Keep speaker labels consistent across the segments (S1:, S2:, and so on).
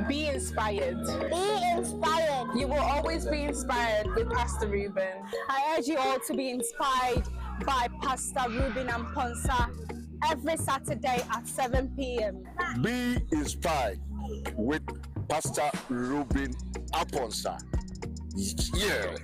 S1: Be inspired.
S2: Be inspired.
S1: You will always be inspired with Pastor Ruben.
S2: I urge you all to be inspired by Pastor Ruben and Ponsa every Saturday at 7 p.m.
S3: Be inspired with Pastor Ruben Aponsa. Yeah.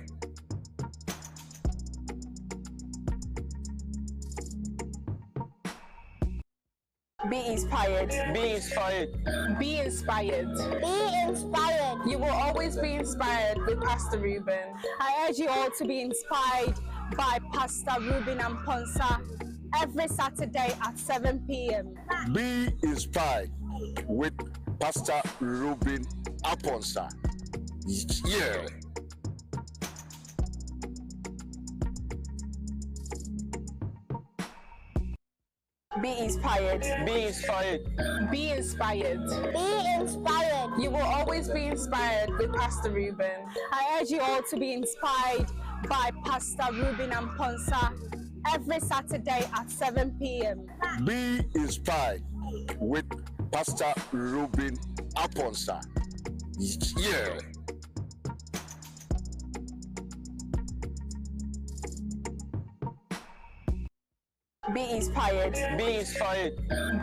S1: Be inspired.
S4: Be inspired.
S1: Be inspired.
S2: Be inspired.
S1: You will always be inspired with Pastor Ruben.
S2: I urge you all to be inspired by Pastor Ruben and Ponsa every Saturday at 7 p.m.
S3: Be inspired with Pastor Ruben Aponsa. Yeah.
S1: Be inspired.
S4: Be inspired.
S1: Be inspired.
S2: Be inspired.
S1: You will always be inspired with Pastor Ruben.
S2: I urge you all to be inspired by Pastor Ruben and Ponsa every Saturday at 7 p.m.
S3: Be inspired with Pastor Ruben Aponsa. Yeah.
S1: Be inspired.
S4: Be inspired.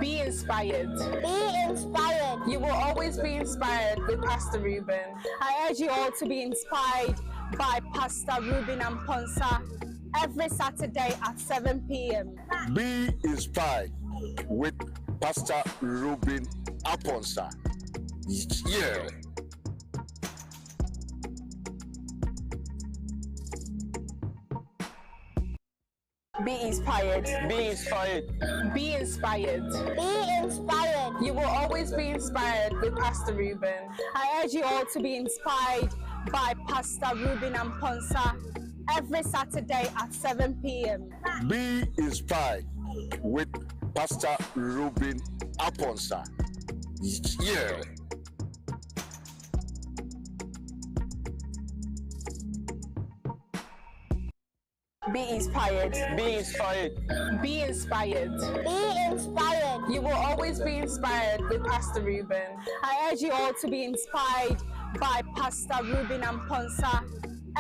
S1: Be inspired.
S2: Be inspired.
S1: You will always be inspired with Pastor Ruben.
S2: I urge you all to be inspired by Pastor Ruben and Ponsa every Saturday at 7 p.m.
S3: Be inspired with Pastor Ruben Aponsa. Yeah.
S1: Be inspired.
S4: Be inspired.
S1: Be inspired.
S2: Be inspired.
S1: You will always be inspired with Pastor Ruben.
S2: I urge you all to be inspired by Pastor Ruben and Ponsa every Saturday at 7 p.m.
S3: Be inspired with Pastor Ruben Aponsa. Yeah.
S1: Be inspired.
S4: Be inspired.
S1: Be inspired.
S2: Be inspired.
S1: You will always be inspired with Pastor Ruben.
S2: I urge you all to be inspired by Pastor Ruben and Ponsa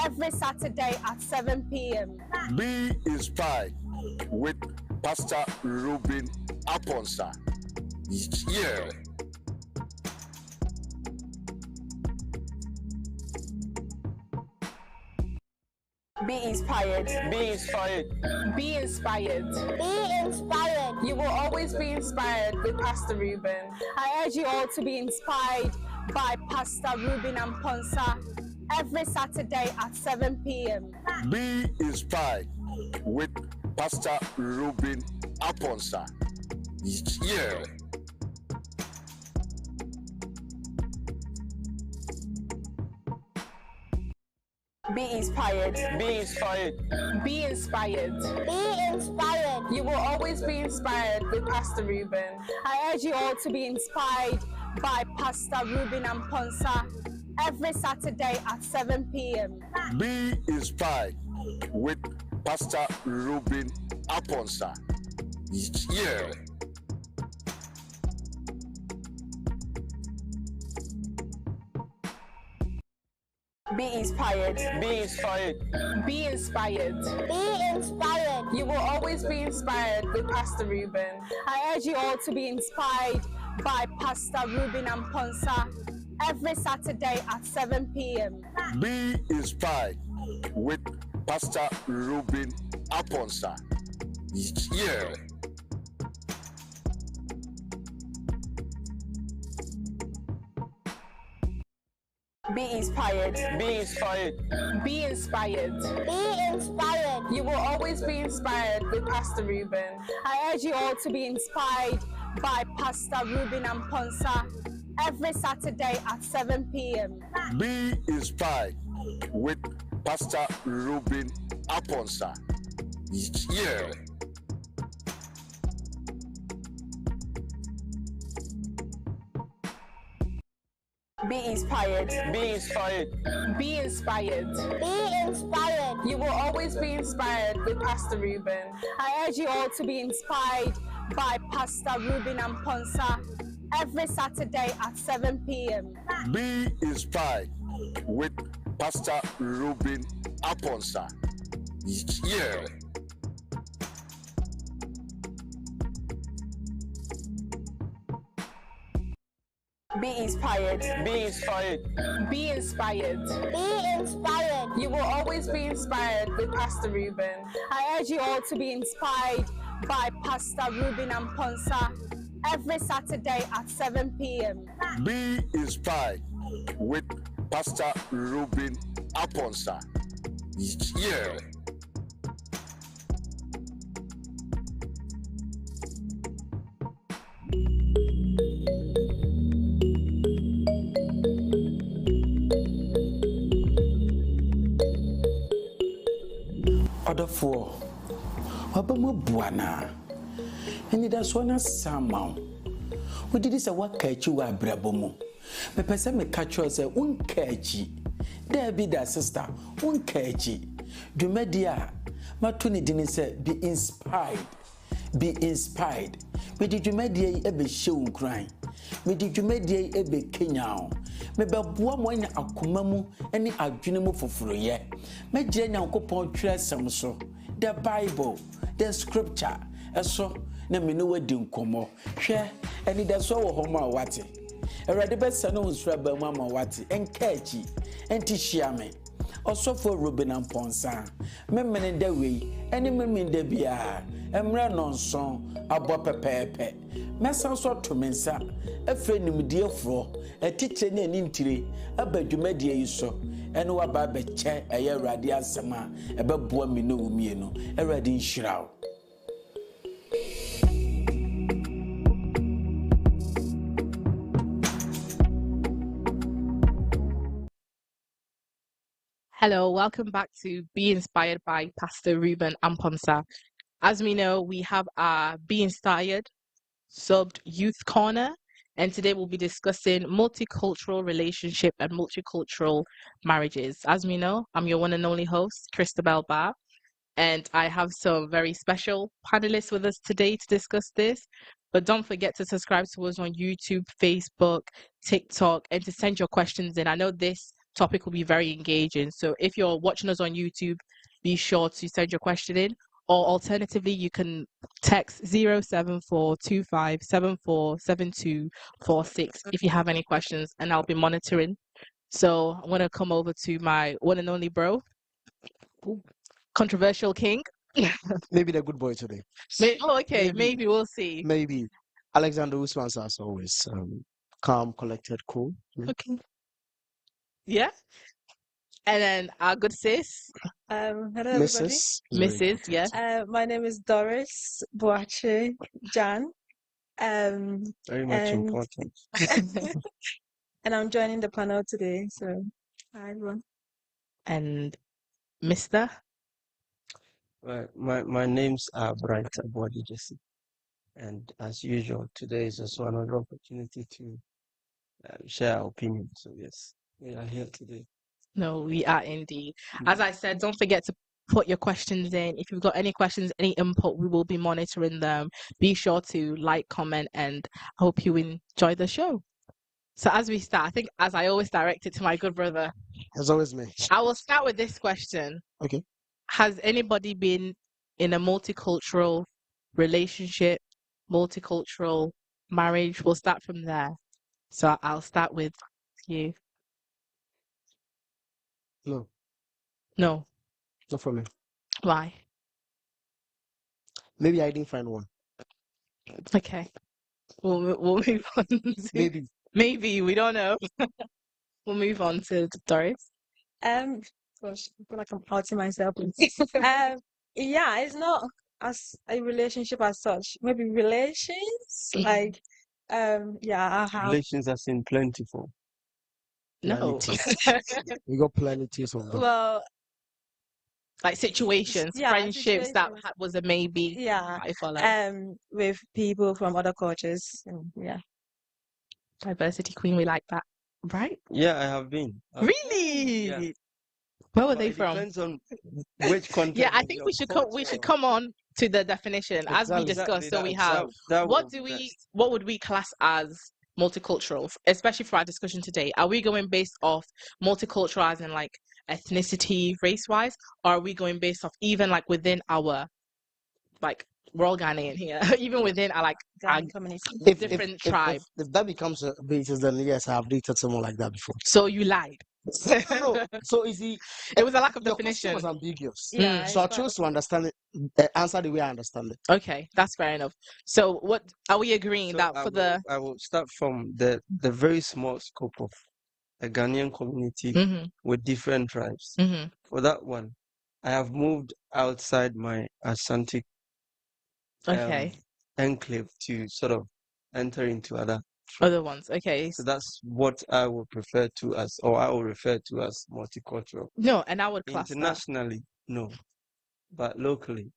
S2: every Saturday at 7 p.m.
S3: Be inspired with Pastor Ruben Aponsa. Yeah.
S1: Be inspired.
S4: Be inspired.
S1: Be inspired.
S2: Be inspired.
S1: You will always be inspired with Pastor Ruben.
S2: I urge you all to be inspired by Pastor Ruben and Ponsa every Saturday at 7 p.m.
S3: Be inspired with Pastor Ruben Aponsa. Yeah.
S1: Be inspired.
S4: Be inspired.
S1: Be inspired.
S2: Be inspired.
S1: You will always be inspired with Pastor Ruben.
S2: I urge you all to be inspired by Pastor Ruben and Ponsa every Saturday at 7 p.m.
S3: Be inspired with Pastor Ruben Aponsa. Yeah.
S1: Be inspired.
S4: Be inspired.
S1: Be inspired.
S2: Be inspired.
S1: You will always be inspired with Pastor Ruben.
S2: I urge you all to be inspired by Pastor Ruben and Ponsa every Saturday at 7 p.m.
S3: Be inspired with Pastor Ruben Aponsa. Yeah.
S1: Be inspired.
S4: Be inspired.
S1: Be inspired.
S2: Be inspired.
S1: You will always be inspired with Pastor Ruben.
S2: I urge you all to be inspired by Pastor Ruben and Ponsa every Saturday at 7 p.m.
S3: Be inspired with Pastor Ruben Aponsa. Yeah.
S1: Be inspired.
S4: Be inspired.
S1: Be inspired.
S2: Be inspired.
S1: You will always be inspired with Pastor Ruben.
S2: I urge you all to be inspired by Pastor Ruben and Ponsa every Saturday at 7 p.m.
S3: Be inspired with Pastor Ruben Aponsa. Yeah.
S1: Be inspired.
S4: Be inspired.
S1: Be inspired.
S5: Be inspired.
S1: You will always be inspired with Pastor Ruben.
S2: I urge you all to be inspired by Pastor Ruben Amponsa every Saturday at 7 p.m.
S3: Be inspired with Pastor Ruben Aponsa. Yeah.
S6: Otherfore, Obama Buana, and that's one as somehow. We did this a work catch you a brabomo. The person may catch you as a one catchy. There be that sister, one catchy. Do media, Matuni didn't say be inspired. Be inspired. Me did you media ebe show crying? Me did you media ebe Kenya? Me be bua mo nya akoma mu ene adwene mu foforo ye. Me gye Nyankopɔn twerɛsɛm so. The Bible, the scripture. Eso na me no wadi nkomo. Hwɛ eni da so wo homo awate. Awurade bɛsa no nsura ba mu ama wate. Enka achi. Enti hia me. Osofo Ruben Amponsa. Memene da wei ene memene da bia. Emre nonson abo pepepe. Mesa so to mensa. Efre nimdiefro. Etiche ne ani ntire. Abadwumadie yi so. Ene wa ba be che eye Awurade asɛm a ɛbɛboa me no wumie no. Awurade nhyiraw.
S7: Hello, welcome back to Be Inspired by Pastor Ruben Amponsa. As we know, we have our Be Inspired subbed Youth Corner, and today we'll be discussing multicultural relationship and multicultural marriages. As we know, I'm your one and only host, Christabel Barr, and I have some very special panelists with us today to discuss this. But don't forget to subscribe to us on YouTube, Facebook, TikTok, and to send your questions in. I know this topic will be very engaging. So if you're watching us on YouTube, be sure to send your question in. Or alternatively, you can text 07425747246 if you have any questions, and I'll be monitoring. So I'm going to come over to my one and only bro, controversial king.
S8: Maybe the good boy today.
S7: Okay, maybe we'll see.
S8: Maybe Alexander Usman's as always. Calm, collected, cool.
S7: Okay. Yeah. And then our good sis,
S9: Hello, everybody.
S7: Mrs. Yes.
S9: My name is Doris Boache Jan.
S8: Very much
S9: and-
S8: important.
S9: And I'm joining the panel today. So, hi, everyone.
S7: And Mr.
S10: Right. My name's Bright Abwadi Jesse. And as usual, today is also another opportunity to share our opinions. So yes, we are here today.
S7: No, we are indeed. As I said, don't forget to put your questions in. If you've got any questions, any input, we will be monitoring them. Be sure to like, comment, and I hope you enjoy the show. So as we start, I think as I always direct it to my good brother,
S8: As always, me.
S7: I will start with this question.
S8: Okay.
S7: Has anybody been in a multicultural relationship, multicultural marriage? We'll start from there. So I'll start with you.
S8: No,
S7: No.
S8: not for me.
S7: Why?
S8: Maybe I didn't find one.
S7: Okay. We'll move on to maybe we don't know. We'll move on to Doris.
S9: Gosh, I feel like I'm outing myself. Yeah, it's not as a relationship as such. Maybe relations, like, yeah, I have.
S10: Relations as in plentiful.
S7: No.
S8: We got plenty of them.
S9: Well,
S7: Like situations,
S9: Yeah,
S7: friendships that
S9: situations.
S7: was a maybe.
S9: yeah,
S7: I follow.
S9: with people from other cultures. Yeah.
S7: Diversity queen, we like that. Right?
S10: Yeah, I have been.
S7: Really?
S10: Yeah.
S7: Where were
S10: But
S7: they
S10: it
S7: from?
S10: depends on which context.
S7: Yeah, I
S10: of
S7: think
S10: your
S7: we should
S10: culture.
S7: come on to the definition as we
S8: Exactly.
S7: discussed. So we
S10: Exactly,
S7: have
S10: that
S7: what
S10: was
S7: do we
S10: best.
S7: what would we class as multicultural, especially for our discussion today? Are we going based off multicultural as in like ethnicity, race-wise, or are we going based off even like within our, like, we're all Ghanaian here, even within our, like, our
S9: community.
S7: different tribe?
S8: If that becomes a basis, then yes, I have dated someone like that before.
S7: So you lied.
S8: No, so you see,
S7: It was a lack of
S8: your question
S7: definition.
S8: was ambiguous.
S9: Yeah,
S8: So I
S9: it's
S8: chose to understand it, answer the way I understand it.
S7: Okay, that's fair enough. So what are we agreeing
S10: So
S7: that
S10: I
S7: for
S10: will, I will start from the very small scope of a Ghanaian community
S7: Mm-hmm,
S10: with different tribes.
S7: mm-hmm.
S10: For that one, I have moved outside my Ashanti
S7: Okay,
S10: enclave to sort of enter into other
S7: other ones. Okay.
S10: So that's what I would refer to as multicultural.
S7: No, and I would class that.
S10: Internationally, no, but locally,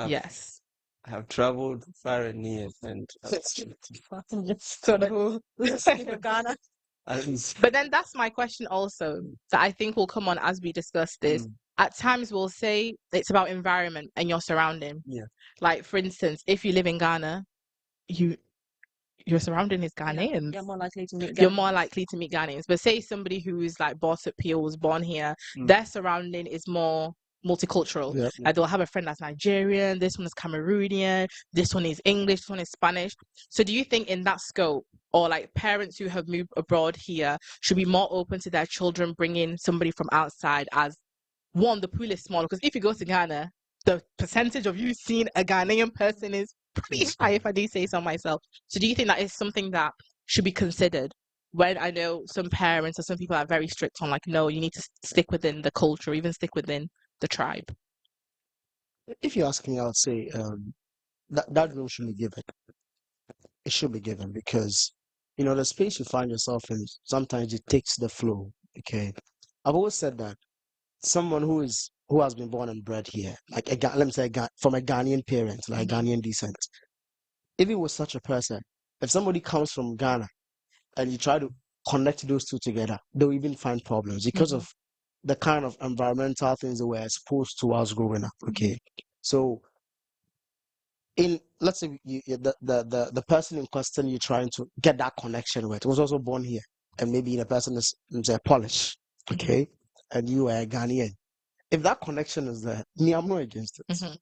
S7: Yes.
S10: I have traveled far and near, and
S9: sort of let's keep it Ghana.
S10: at least
S7: But then that's my question also that I think will come on as we discuss this. At times we'll say it's about environment and your surrounding.
S10: Yeah.
S7: Like for instance, if you live in Ghana, your surrounding is Ghanaians.
S9: You're more likely to meet
S7: You're more likely to meet Ghanaians. But say somebody who's like brought up here, was born here, their surrounding is more multicultural.
S8: Yeah.
S7: Like they'll have a friend that's Nigerian, this one is Cameroonian, this one is English, this one is Spanish. So do you think in that scope, or like parents who have moved abroad here should be more open to their children bringing somebody from outside, as one, the pool is smaller? Because if you go to Ghana, the percentage of you seeing a Ghanaian person is pretty high, if I do say so myself. So do you think that is something that should be considered? When I know some parents or some people are very strict on like, no, you need to stick within the culture, even stick within the tribe.
S8: If you ask me, I would say that room should be given. It should be given because, the space you find yourself in, sometimes it takes the flow. Okay. I've always said that someone who has been born and bred here, like let me say from a Ghanaian parent, like Ghanaian descent, if it was such a person, if somebody comes from Ghana and you try to connect those two together, they'll even find problems because of the kind of environmental things that we're exposed to whilst growing up. Okay. So let's say the person in question you're trying to get that connection with was also born here, and maybe the person is Polish, okay, and you are a Ghanaian. If that connection is there, me, I'm not against it.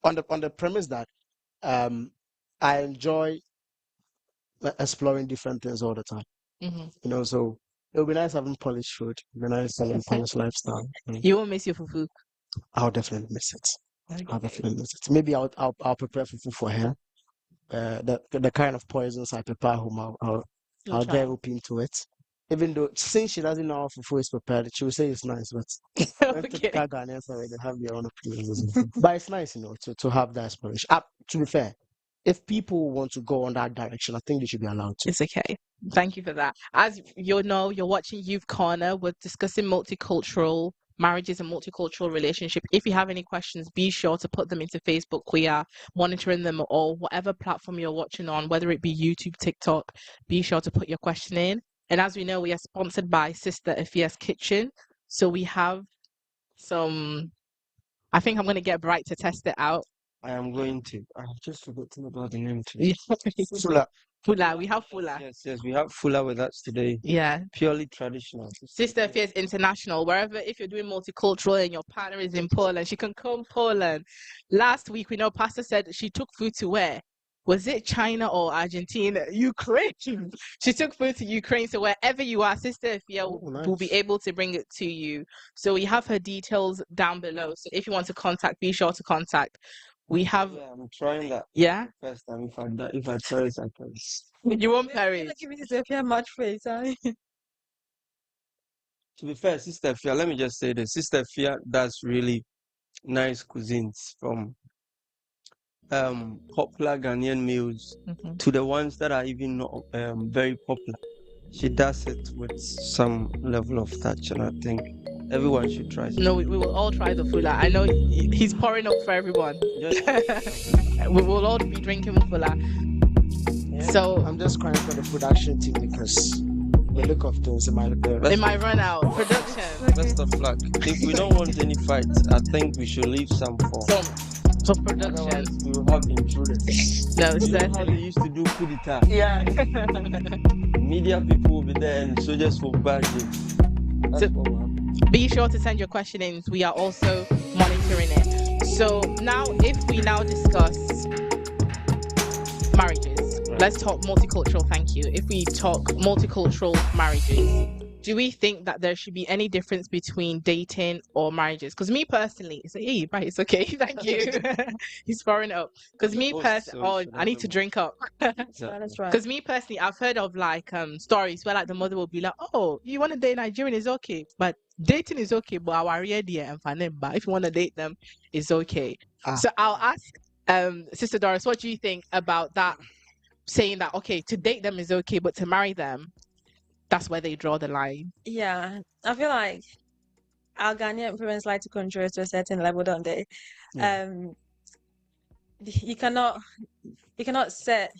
S8: On the premise that I enjoy exploring different things all the time. So it would be nice having Polish food. It would be nice having Polish lifestyle.
S7: You won't miss your fufu.
S8: I'll definitely miss it. I'll definitely miss it. Maybe I'll prepare fufu for her. The kind of poisons I prepare home, I'll get open to it. Even though since she doesn't know how fufu is prepared, she will say it's nice, but typical Ghanaians already have their own opinions. But it's nice, to have that aspiration. To be fair, if people want to go on that direction, I think they should be allowed to.
S7: It's okay. Thank you for that. As you know, you're watching Youth Corner. We're discussing multicultural marriages and multicultural relationship. If you have any questions, be sure to put them into Facebook. We are monitoring them, or whatever platform you're watching on, whether it be YouTube, TikTok. Be sure to put your question in. And as we know, we are sponsored by Sister Afia's Kitchen. So we have some, I think I'm going to get Bright to test it out.
S10: I am going to. I have just forgotten about the name too.
S8: Fula.
S7: Fula. We have Fula.
S10: Yes, we have Fula with us today.
S7: Yeah.
S10: Purely traditional.
S7: Sister Afia's International. Wherever, if you're doing multicultural and your partner is in Poland, she can come Poland. Last week, we know Pastor said she took food to where? Was it China or Argentina? Ukraine. She took food to Ukraine. So wherever you are, Sister Afia will be able to bring it to you. So we have her details down below. So if you want to contact, be sure to contact. We have.
S10: Yeah, I'm trying that.
S7: Yeah.
S10: First time, if I perish, I perish.
S7: You won't perish.
S9: Give me Sister Afia much face.
S10: To be fair, Sister Fia, let me just say this. Sister Fia does really nice cuisines, from popular Ghanaian meals to the ones that are even not very popular. She does it with some level of touch, and I think everyone should try it.
S7: No, we will all try the Fula. I know he's pouring up for everyone. We will all be drinking Fula.
S8: Yeah.
S7: So
S8: I'm just crying for the production team because the look of things it might
S7: run out. Production.
S10: Best of luck. If we don't want any fights, I think we should leave some for
S7: for production.
S10: Otherwise, we will have intruders.
S7: No,
S10: You know how they
S7: certainly.
S10: used to do coup d'etat?
S7: Yeah.
S10: Media people will be there and soldiers will badge it. That's
S7: So-
S10: what will happen.
S7: Be sure to send your questionings. We are also monitoring it. So now, if we now discuss marriages, let's talk multicultural. Thank you. If we talk multicultural marriages, do we think that there should be any difference between dating or marriages? Because me personally, it's like, hey, right, it's okay. Thank you. He's foreign up. Because me personally, I need to drink up.
S9: That's right.
S7: Because me personally, I've heard of like stories where like the mother will be like, "Oh, you want to date Nigerian is okay, but dating is okay, but our idea and Fanemba, if you want to date them, is okay." So I'll ask Sister Doris, what do you think about that? Saying that okay, to date them is okay, but to marry them, that's where they draw the line.
S9: Yeah, I feel like our Ghanaian parents like to control to a certain level, don't they?
S10: Yeah.
S9: You cannot set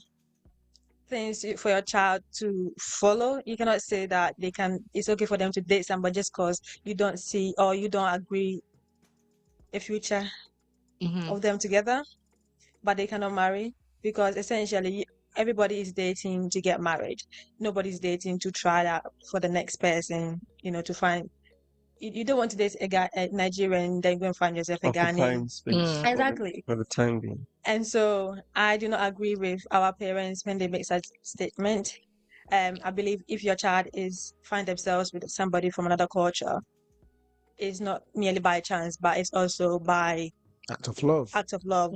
S9: things for your child to follow. You cannot say that it's okay for them to date somebody just because you don't see or you don't agree a future of them together, but they cannot marry, because essentially everybody is dating to get married. Nobody's dating to try out for the next person, to find. You don't want to date a Nigerian, then go and find yourself a Ghanaian.
S10: Space
S9: Exactly.
S10: for the time being.
S9: And so I do not agree with our parents when they make such statement. I believe if your child find themselves with somebody from another culture, it's not merely by chance, but it's also by
S8: Act of love.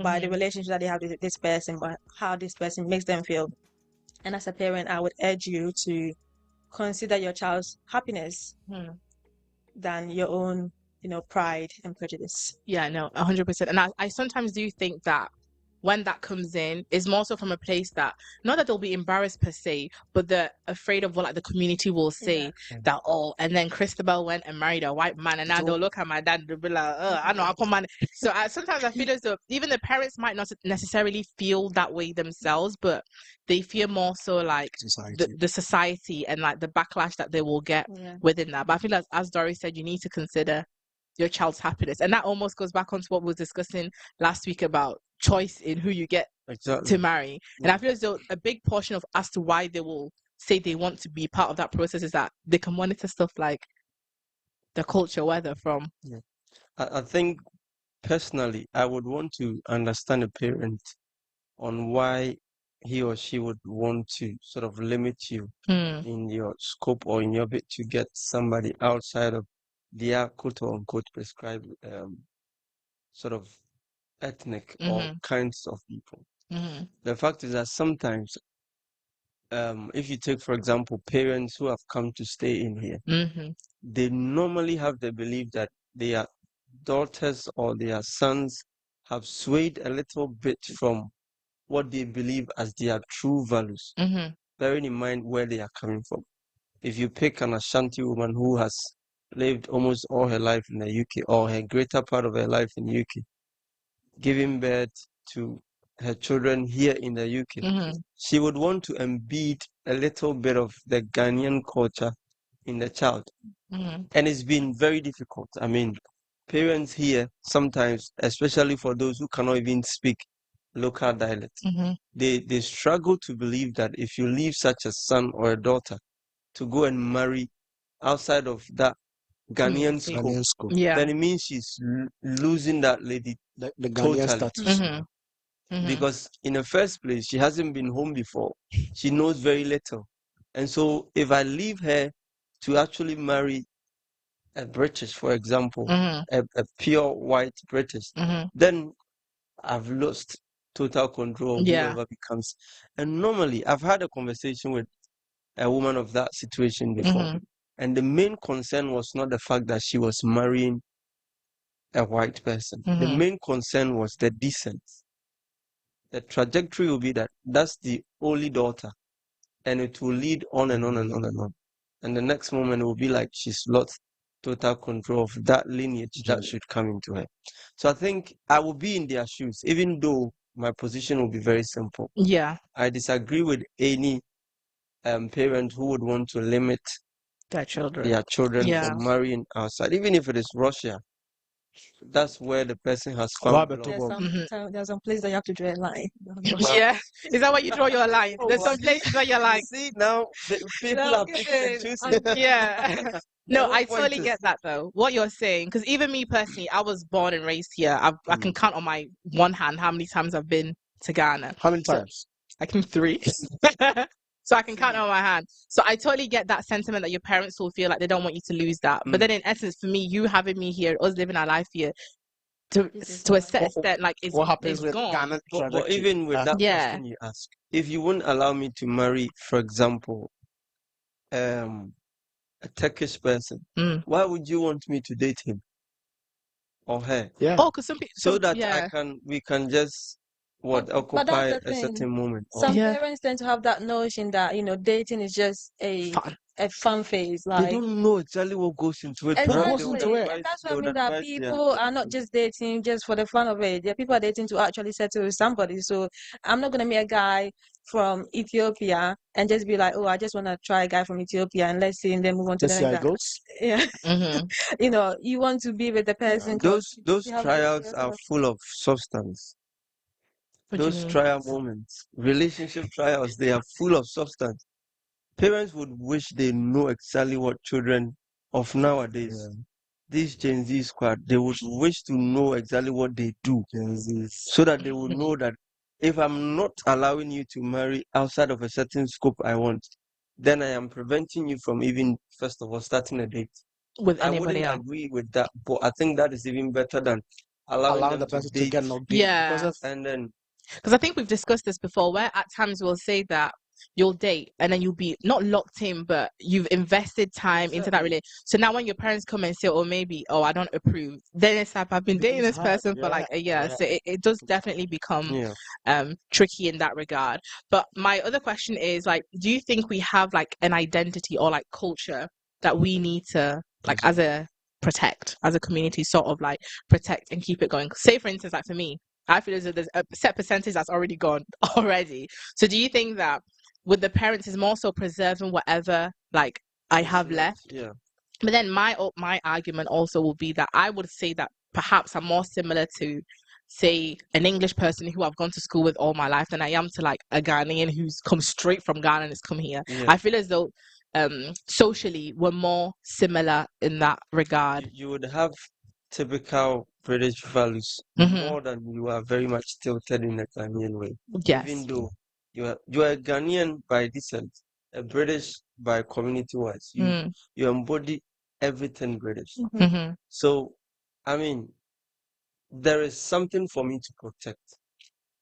S9: By the relationship that they have with this person, by how this person makes them feel. And as a parent, I would urge you to consider your child's happiness than your own, pride and prejudice.
S7: Yeah, no, 100%. And I sometimes do think that when that comes in, is more so from a place that, not that they'll be embarrassed per se, but they're afraid of what like the community will say, that, oh, and then Christabel went and married a white man, and now they'll look at my dad and they'll be like, I know, I come on. So sometimes I feel as though even the parents might not necessarily feel that way themselves, but they feel more so like the society and like the backlash that they will get within that. But I feel like, as Doris said, you need to consider your child's happiness, and that almost goes back onto what we were discussing last week about choice in who you get to marry. And I feel as though a big portion of as to why they will say they want to be part of that process is that they can monitor stuff like the culture, where they're from.
S10: I think personally, I would want to understand a parent on why he or she would want to sort of limit you in your scope or in your bid to get somebody outside of their quote unquote prescribed sort of ethnic or kinds of people. The fact is that sometimes, if you take, for example, parents who have come to stay in here, they normally have the belief that their daughters or their sons have swayed a little bit from what they believe as their true values, bearing in mind where they are coming from. If you pick an Ashanti woman who has lived almost all her life in the UK, or her greater part of her life in the UK, giving birth to her children here in the UK, she would want to embed a little bit of the Ghanaian culture in the child. And it's been very difficult. I mean, parents here sometimes, especially for those who cannot even speak local dialects, they struggle to believe that if you leave such a son or a daughter to go and marry outside of that Ghanaian scope, then it means she's losing that lady
S8: the
S10: totally.
S8: Ghanaian status.
S10: Because in the first place, she hasn't been home before. She knows very little. And so if I leave her to actually marry a British, for example, a pure white British, then I've lost total control of whoever becomes. And normally, I've had a conversation with a woman of that situation before. And the main concern was not the fact that she was marrying a white person. The main concern was the descent. The trajectory will be that that's the only daughter, and it will lead on and on and on and on. And the next moment it will be like she's lost total control of that lineage that should come into her. So I think I will be in their shoes, even though my position will be very simple. I disagree with any parent who would want to limit their children from marrying outside, even if it is Russia. that's where the person has
S8: Wow,
S10: found
S8: better
S10: belonging.
S8: bomb.
S9: There's some place that you have to draw a line.
S7: Yeah. Is that where you draw your line? There's some places where you're like,
S10: See now, the people
S9: No,
S10: are picking and
S9: listen,
S10: choosing.
S7: yeah. No,
S10: The whole
S7: I
S10: point
S7: totally
S10: is,
S7: get that though. What you're saying, because even me personally, I was born and raised here. I can
S8: Mm.
S7: count on my one hand how many times I've been to Ghana.
S8: How many
S7: So
S8: times?
S7: I can 3. So I can count on my hand. So I totally get that sentiment that your parents will feel like they don't want you to lose that. But then in essence, for me, you having me here, us living our life here, to
S9: This is
S7: to a
S9: why.
S7: set extent, like it's
S8: What happens with
S7: gone.
S8: Ghana
S10: but
S8: trajectory?
S10: even with that
S7: Yeah.
S10: question you ask, if you wouldn't allow me to marry, for example, a Turkish person,
S7: Mm.
S10: why would you want me to date him or her?
S8: Yeah.
S7: Oh, because some people,
S10: So that
S7: yeah.
S10: we can just
S9: But
S10: occupy
S9: that's the
S10: a
S9: thing.
S10: certain moment.
S9: Some
S7: Yeah.
S9: parents tend to have that notion that, dating is just
S7: Fun.
S9: a fun phase.
S10: They
S9: Like,
S10: don't know exactly what goes into it.
S8: What
S10: Bruh.
S8: goes
S10: They would
S8: into
S9: exactly.
S8: it?
S9: And
S10: advise,
S9: that's
S10: they
S9: what I
S10: would
S9: mean, that
S10: advise their
S9: people are not just dating just for the fun of it. There are people are dating to actually settle with somebody. So I'm not gonna meet a guy from Ethiopia and just be like, oh, I just wanna try a guy from Ethiopia and let's see and then move on to
S8: Just
S9: the
S8: see how
S9: next
S8: it
S9: guy.
S8: goes.
S9: Yeah.
S7: Mm-hmm.
S9: You want to be with the person because
S10: those
S9: you have hope for
S10: trials are
S9: yourself.
S10: full of substance.
S7: What do you
S10: Those
S7: mean?
S10: trial moments, relationship trials, they are full of substance. Parents would wish they know exactly what children of nowadays, these Gen Z squad, they would wish to know exactly what they do,
S8: Gen Zs.
S10: so that they will know that if I'm not allowing you to marry outside of a certain scope I want, then I am preventing you from even, first of all, starting a date.
S7: With
S10: I
S7: anybody
S10: wouldn't
S7: else.
S10: agree with that, but I think that is even better than allowing
S8: Allowing
S10: them
S8: the
S10: to
S8: person to
S10: date
S8: get knocked in because
S7: Yeah.
S8: of
S10: and then
S7: Because I think we've discussed this before, where at times we'll say that you'll date and then you'll be not locked in, but you've invested time into that
S10: exactly.
S7: relationship. So now when your parents come and say, oh, maybe, oh, I don't approve, then it's like, I've been
S8: it
S7: dating
S8: becomes
S7: this
S8: hard.
S7: person for like a year.
S8: Yeah.
S7: So it does definitely become
S10: Yeah.
S7: tricky in that regard. But my other question is like, do you think we have like an identity or like culture that we need to like as a community sort of like protect and keep it going? Say for instance, like for me, I feel as though there's a set percentage that's already gone already. So do you think that with the parents is more so preserving whatever like I have left?
S10: Yeah.
S7: But then my argument also will be that I would say that perhaps I'm more similar to, say, an English person who I've gone to school with all my life than I am to like a Ghanaian who's come straight from Ghana and has come here.
S10: Yeah.
S7: I feel as though socially we're more similar in that regard.
S10: You would have typical British values
S7: Mhm.
S10: more than you are very much tilted in a Ghanaian way.
S7: Yes.
S10: Even though you are a Ghanaian by descent, a British by community wise. You embody everything British.
S7: Mhm.
S10: So I mean, there is something for me to protect.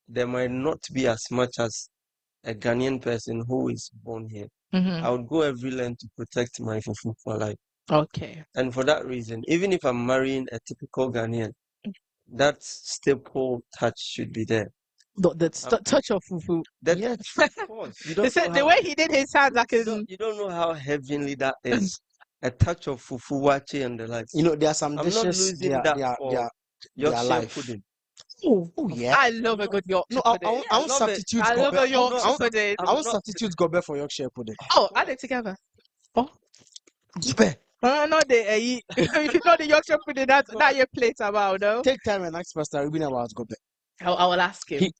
S10: There might not be as much as a Ghanaian person who is born here.
S7: Mhm.
S10: I would go every length to protect my fufu for life.
S7: Okay.
S10: And for that reason, even if I'm marrying a typical Ghanaian, that staple touch should be there.
S7: The touch of fufu.
S10: That,
S8: Yeah.
S10: of course, you
S7: They
S10: don't
S7: said
S10: know
S7: the
S10: how
S7: way he did his hands, I can.
S10: you don't know how heavenly that is. A touch of fufu wache and the likes.
S8: There are some
S10: I'm
S8: dishes.
S10: not losing that for Yorkshire
S8: life.
S10: pudding.
S7: Oh,
S8: yeah.
S7: I love a good Yorkshire
S8: No,
S7: pudding.
S8: I won't
S10: love it.
S8: substitute.
S7: I love
S8: Gobe.
S7: a Yorkshire pudding.
S8: I won't substitute Gobe for Yorkshire pudding.
S7: Oh, add it together. Oh,
S8: Gobe.
S7: no, if you know the Yorkshire pudding, that's that your plate about, no?
S8: Take time and ask Pastor Ruben about Gobe.
S7: I will ask him.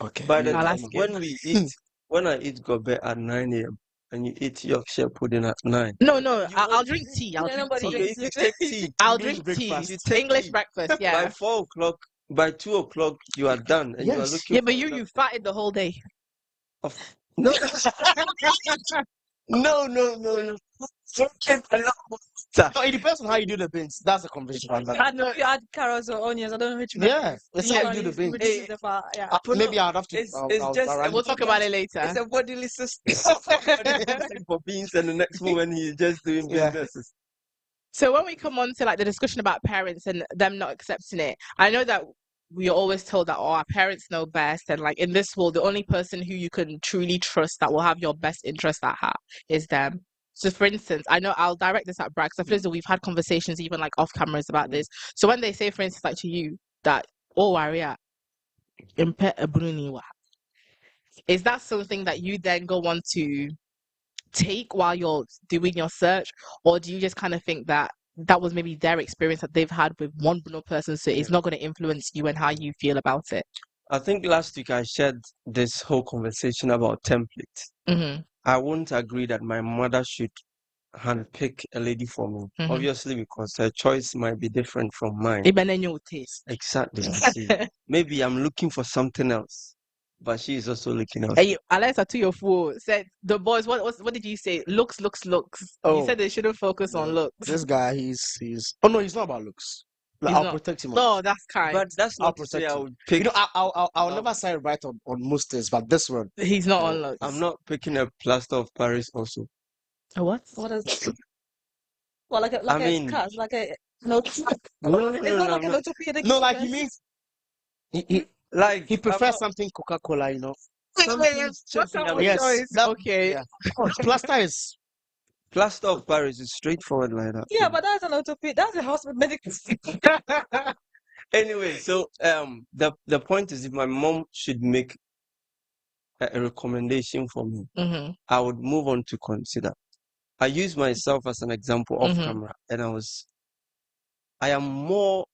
S8: Okay.
S10: By the
S7: I'll
S10: time
S7: ask him.
S10: when I eat gobe at 9 a.m. and you eat Yorkshire pudding at 9.
S7: No, I'll drink tea. I'll drink
S9: Nobody
S7: tea.
S10: Okay, if you take tea,
S7: I'll
S8: English
S7: drink tea.
S8: breakfast.
S10: you take
S7: English
S10: tea.
S7: breakfast,
S10: By
S7: yeah.
S10: 4 o'clock, by 2 o'clock, you are done and you are
S8: Yes.
S10: looking
S7: Yeah, but
S10: for
S7: you
S10: another-
S7: farted the whole day.
S10: No, no.
S8: No, it depends on how you do the beans. That's a conversation.
S9: I know you add carrots or onions. I don't know which one.
S8: Yeah, it's how you do the beans.
S9: Reduces the fat. Yeah.
S8: Maybe I'll have to.
S10: It's
S8: I'll
S10: just
S8: arrange
S7: We'll talk about it
S10: It's
S7: later.
S10: a bodily system. Somebody cooks it for beans and the next moment he's just doing
S8: Yeah.
S10: businesses.
S7: So when we come on to like the discussion about parents and them not accepting it, I know that we are always told that our parents know best, and like in this world, the only person who you can truly trust that will have your best interest at heart is them. So for instance, I know I'll direct this at Brad because I feel as though we've had conversations even like off cameras about this. So when they say, for instance, like to you that Waria is that something that you then go on to take while you're doing your search, or do you just kind of think that that was maybe their experience that they've had with one person, so it's not going to influence you and how you feel about it.
S10: I think last week I shared this whole conversation about templates.
S7: Mm-hmm.
S10: I won't agree that my mother should handpick a lady for me, obviously, because her choice might be different from mine.
S7: Even then your taste.
S10: Exactly. I see. Maybe I'm looking for something else, but she is also looking else.
S7: Hey, Alexa to your fool said the boys. What did you say? Looks.
S8: Oh,
S7: you said they shouldn't focus on looks.
S8: This guy, he's. Oh no, he's not about looks. Like,
S7: He's
S8: I'll
S7: not.
S8: protect him.
S7: Oh, that's kind.
S10: But that's
S8: I'll
S10: not to say
S8: protect
S10: I
S8: him.
S10: would pick.
S8: You know, I'll never side right on most things, but this one,
S7: He's not on looks.
S10: I'm not picking a plaster of Paris also.
S7: A what?
S9: What is well, like a
S10: I mean-
S9: cast, like a no. It's
S10: No,
S9: not like
S10: I'm
S9: an
S10: not.
S9: orthopedic.
S8: no, like he means he
S10: Like
S8: he
S10: I'm
S8: prefers
S10: not-
S8: something Coca-Cola, you know.
S10: something
S7: What's
S10: checking
S7: up
S10: out.
S7: with
S8: Yes,
S7: choice?
S8: that-
S7: Okay.
S8: Yeah. Plaster is
S10: Plaster of Paris is straightforward like that.
S9: Yeah, but that's an orthopedic. That's a hospital medical.
S10: Anyway, so the point is, if my mom should make a recommendation for me,
S7: Mm-hmm.
S10: I would move on to consider. I use myself as an example off
S7: Mhm.
S10: camera, and I am more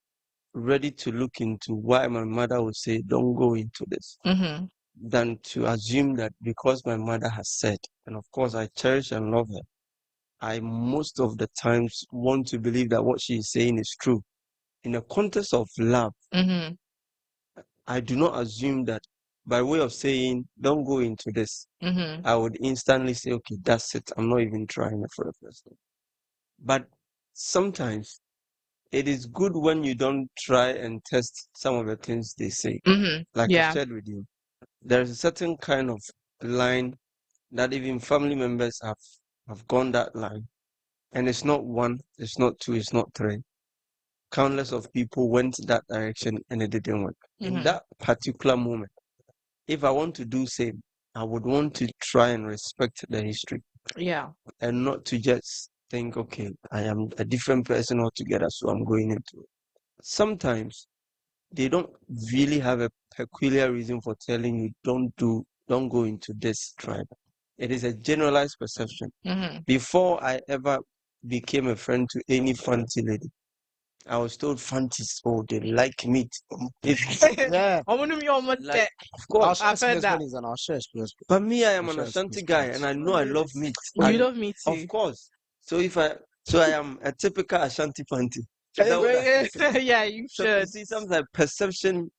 S10: ready to look into why my mother would say, don't go into this,
S7: Mm-hmm.
S10: than to assume that because my mother has said, and of course I cherish and love her, I most of the times want to believe that what she is saying is true. In the context of love,
S7: Mm-hmm.
S10: I do not assume that by way of saying, don't go into this,
S7: Mm-hmm.
S10: I would instantly say, okay, that's it. I'm not even trying it for the first time. But sometimes it is good when you don't try and test some of the things they say.
S7: Mm-hmm.
S10: Like I
S7: Yeah.
S10: shared with you, there is a certain kind of line that even family members have gone that line. And it's not one, it's not two, it's not three. Countless of people went that direction and it didn't work. In
S7: Mhm.
S10: that particular moment, if I want to do same, I would want to try and respect the history
S7: Yeah.
S10: and not to just think, okay, I am a different person altogether, so I'm going into it. Sometimes they don't really have a peculiar reason for telling you don't go into this tribe. It is a generalized perception.
S7: Mm-hmm.
S10: Before I ever became a friend to any fancy lady, I was told fancies, oh, they like meat.
S8: yeah.
S7: I want to be on my
S10: Like, of
S8: I'll
S10: course.
S8: share
S7: I've heard
S8: experience
S7: that.
S8: when he's on. I'll share experience.
S10: But me, I am
S8: I'll
S10: an
S8: share
S10: Ashanti
S8: experience.
S10: guy, and I know I love meat.
S7: You love me too.
S10: Of course. So I am a typical Ashanti fancy. Is that what I say?
S7: Yeah, you
S10: So you
S7: should.
S10: see, sometimes perception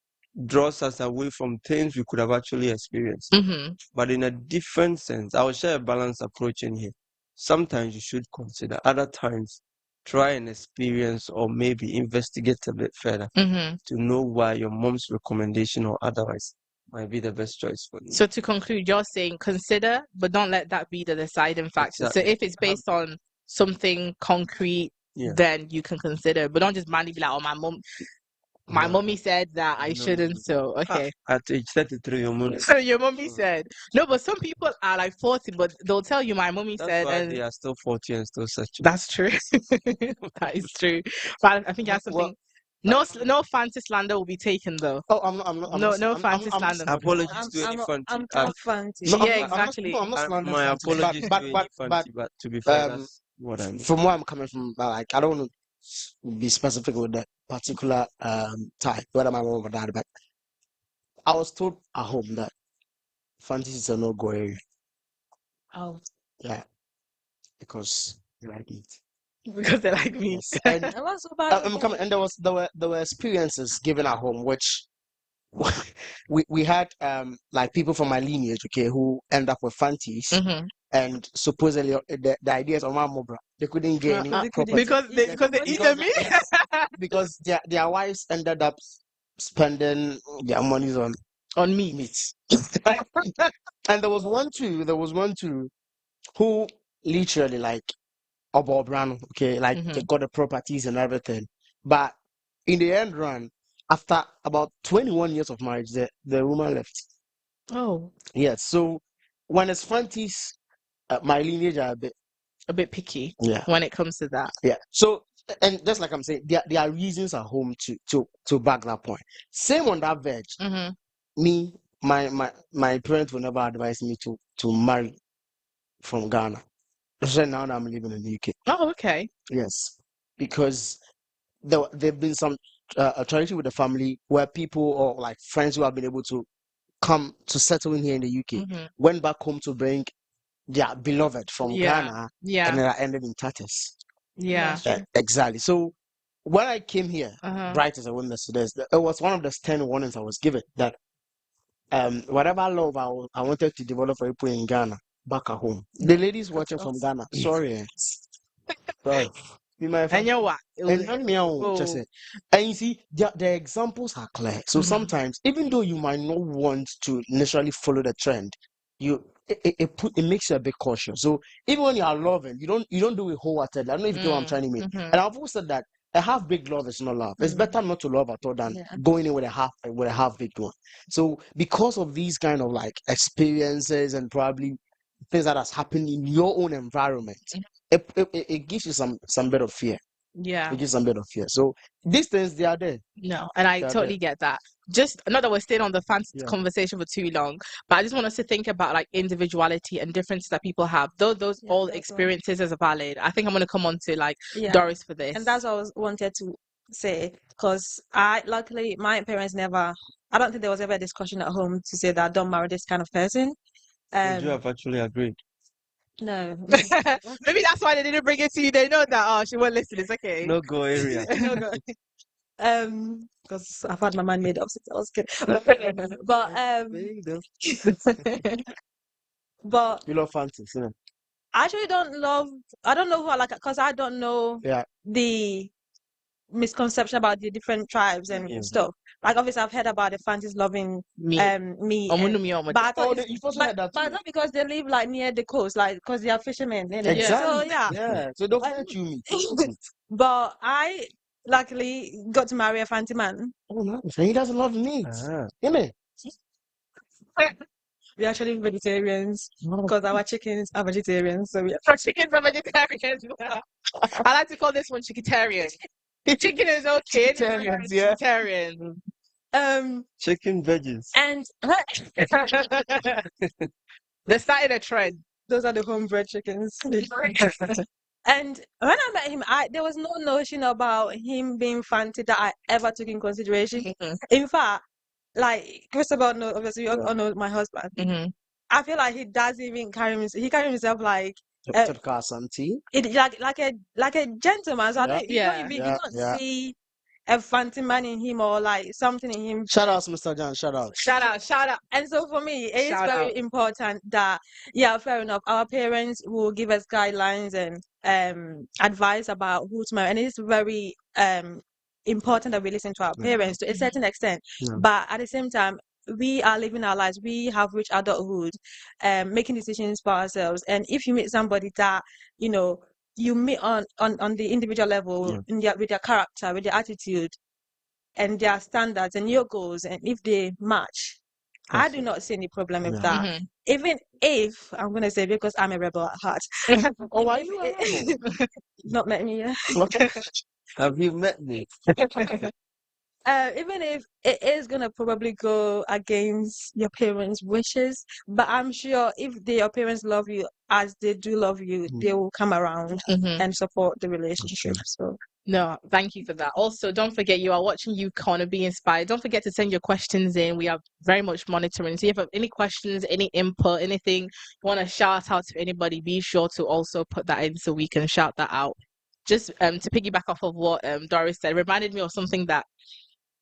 S10: draws us away from things we could have actually experienced.
S7: Mm-hmm.
S10: But in a different sense, I will share a balanced approach in here. Sometimes you should consider, other times, try and experience or maybe investigate a bit further
S7: Mm-hmm.
S10: to know why your mom's recommendation or otherwise might be the best choice for you.
S7: So to conclude, you're saying consider, but don't let that be the deciding factor.
S10: Exactly.
S7: So if it's based on something concrete,
S10: Yeah.
S7: then you can consider, but don't just blindly be like, oh, my mommy said that I shouldn't. So okay.
S10: At age 33, your mom.
S7: So your mommy said no, but some people are like 40, but they'll tell you my mommy
S10: That's
S7: said,
S10: why
S7: and
S10: they are still 40 and still searching.
S7: that's true. That is true. But I think that's something. No fancy slander will be taken though.
S8: Oh, I'm not.
S7: No fancy slander.
S10: Apologies to any fancy.
S9: I'm not fancy.
S8: No,
S7: Yeah,
S8: I'm not-
S7: exactly.
S8: I'm not slandering
S10: My
S8: fancy,
S10: apologies to any
S8: but
S10: fancy, but to be fair,
S8: um,
S10: that's what I mean.
S8: from where I'm coming from, like I don't want to be specific with that particular type, whether my mom or dad, but I was told at home that fantasies are no go area.
S7: Oh,
S8: Yeah, because they like it.
S7: because they like me.
S8: Yes, and
S9: And what's so bad?
S8: I'm coming, and there were experiences given at home which we had like people from my lineage, okay, who end up with fancies.
S7: Mhm.
S8: And supposedly the ideas of my mobra, they couldn't get any property
S7: Because they eat the meat.
S8: because their wives ended up spending their monies
S7: On meat.
S8: meat. And there was one too who literally like Obo Brown, okay, like they got the properties and everything. But in the end run, after about 21 years of marriage, the woman left.
S7: Oh,
S8: Yes, so when it's fancies, my lineage are
S7: a bit picky.
S8: Yeah.
S7: When it comes to that.
S8: Yeah. So, and just like I'm saying, there are reasons at home to back that point. Same on that verge.
S7: Mm-hmm.
S8: Me, my parents will never advise me to marry from Ghana. Especially now that I'm living in the UK.
S7: Oh, okay.
S8: Yes. because there've been some tradition with the family where people or like friends who have been able to come to settle in here in the UK went back home to bring their beloved from Ghana, and then I ended in tatters.
S7: Yeah.
S8: Exactly. So when I came here, bright as a witness to this, it was one of the stern warnings I was given that whatever love I wanted to develop for people in Ghana, back at home. The ladies watching from Ghana, sorry. Sorry. Be my
S7: And you know what?
S8: just say. And you see, the examples are clear. So sometimes, even though you might not want to necessarily follow the trend, it makes you a bit cautious. So even when you are loving, you don't do it wholeheartedly. I don't know if you get what I'm trying to mean. And I've always said that a half baked love is not love. It's better not to love at all than going in with a half baked one. So because of these kind of like experiences and probably things that has happened in your own environment, it gives you some bit of fear.
S7: Yeah.
S8: It gives some bit of fear. So these things, they are there.
S7: No, and I totally get that. Just not that we're staying on the fancy conversation for too long, but I just want us to think about like individuality and differences that people have. Though those all experiences are valid. I think I'm gonna come on to like Doris for this.
S9: And that's what I wanted to say, because luckily my parents never. I don't think there was ever a discussion at home to say that don't marry this kind of person.
S10: Would you have actually agreed?
S9: No.
S7: Maybe that's why they didn't bring it to you. They know that she won't listen. It's okay.
S10: No go area.
S9: No go. Because I've had my mind made up since I was a kid. But
S8: you love fancies, you know?
S9: I actually don't love. I don't know who I like because I don't know the misconception about the different tribes and stuff. Like obviously I've heard about the fancies loving me but I thought but not because they live like near the coast, like because they are fishermen.
S8: Exactly.
S9: So
S8: so don't hurt you me.
S9: But I luckily got to marry a fancy man.
S8: Oh nice. And he doesn't love meat.
S9: We're actually vegetarians because our chickens are vegetarians. So our
S7: chickens are vegetarians. I like to call this one chickitarian. Chicken is okay. Vegetarian.
S10: Chicken veggies.
S9: And
S7: they started a trend.
S9: Those are the homebred chickens. And when I met him, there was no notion about him being fancy that I ever took in consideration. In fact, like Christopher knows, obviously you all know my husband. I feel like he doesn't even carry himself. He carries himself like like a gentleman. So you don't see a fancy man in him or like something in him.
S8: Shout out, Mr. John. Shout out.
S9: And so for me, it is very important that fair enough. Our parents will give us guidelines and advice about who to marry, and it is very important that we listen to our parents to a certain extent. But at the same time, we are living our lives. We have reached adulthood, making decisions for ourselves. And if you meet somebody that you meet on the individual level with their character, with their attitude, and their standards and your goals, and if they match, I do not see any problem with that. Even if I'm gonna say, because I'm a rebel at heart.
S8: Oh, are you a rebel?
S9: Not met me yet.
S10: Have you met me?
S9: Even if it is gonna probably go against your parents' wishes, but I'm sure if your parents love you as they do love you, they will come around and support the relationship. So
S7: no, thank you for that. Also, don't forget, you are watching Korna, be inspired. Don't forget to send your questions in. We are very much monitoring. So if you have any questions, any input, anything you want to shout out to anybody, be sure to also put that in so we can shout that out. Just to piggyback off of what Doris said, reminded me of something that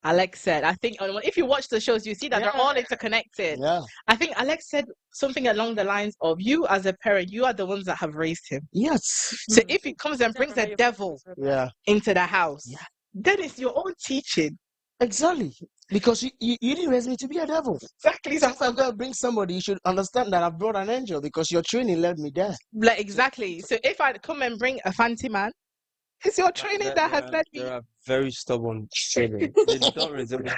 S7: Alex said. I think if you watch the shows, you see that they're all interconnected. I think Alex said something along the lines of, you as a parent, you are the ones that have raised him.
S8: Yes.
S7: So if he comes and brings the devil into the house, then it's your own teaching.
S8: Exactly. Because you didn't raise me to be a devil.
S7: Exactly.
S8: So if I'm going to bring somebody, you should understand that I've brought an angel because your training led me there.
S7: Like, exactly. So if I come and bring a fancy man, it's your training that has led me.
S10: There are very stubborn children. They don't resemble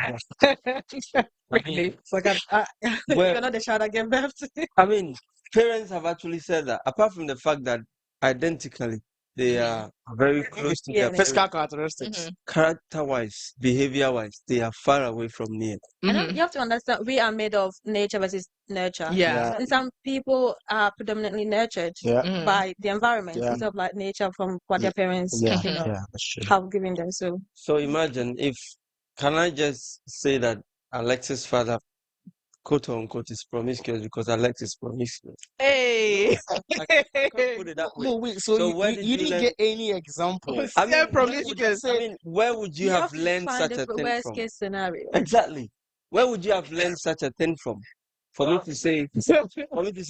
S7: really?
S9: So you're not the child I gave birth to.
S10: I mean, parents have actually said that. Apart from the fact that identically they are very close to their
S8: Physical
S10: parents.
S8: characteristics.
S10: Character-wise, behavior-wise, they are far away from near.
S9: And then you have to understand, we are made of nature versus nurture.
S7: Yeah.
S9: And some people are predominantly nurtured by the environment instead of like nature from what their parents
S8: That's true.
S9: have given them.
S10: So imagine if, can I just say that Alex's father, quote unquote, is promiscuous because Alex is promiscuous?
S7: Hey.
S10: I can't put it that way.
S8: No, wait. So
S10: where
S8: you didn't get any examples.
S10: I mean,
S7: promiscuous.
S10: where would you have learned such a thing
S9: worst
S10: from?
S9: case scenario.
S10: Exactly. Where would you have learned such a thing from? For me to say,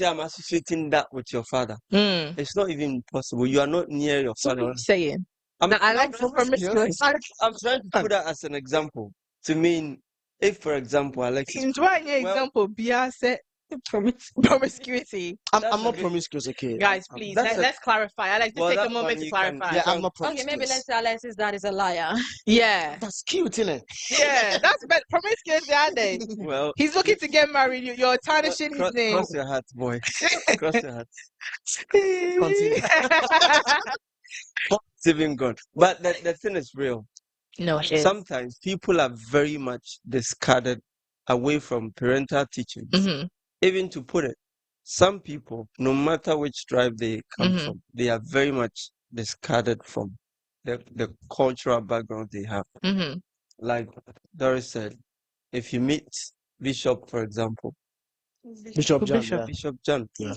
S10: I'm associating that with your father. It's not even possible. You are not near your
S7: So
S10: father.
S7: what are you saying?
S10: I'm
S7: promiscuous.
S10: I'm trying to put that as an example to mean, if for example, Alex is
S7: Enjoy your example. Bia said promiscuity.
S8: I'm not promiscuous, okay?
S7: Guys, please let's clarify. I like to take a moment to clarify.
S8: I'm not promiscuous.
S9: Okay, maybe let's say Alex's dad is a liar.
S7: Yeah.
S8: That's cute, isn't it?
S7: Yeah, that's better. Promiscuous the other day.
S10: Well,
S7: he's looking to get married. You're tarnishing his name.
S10: Cross your heart, boy. Cross your heart. It's even good. But the thing is real.
S7: No, it is.
S10: Sometimes people are very much discarded away from parental teachings. Even to put it, some people, no matter which tribe they come from, they are very much discarded from the cultural background they have. Like Doris said, if you meet Bishop, for example,
S8: Bishop John.
S10: Bishop John.
S8: Yeah.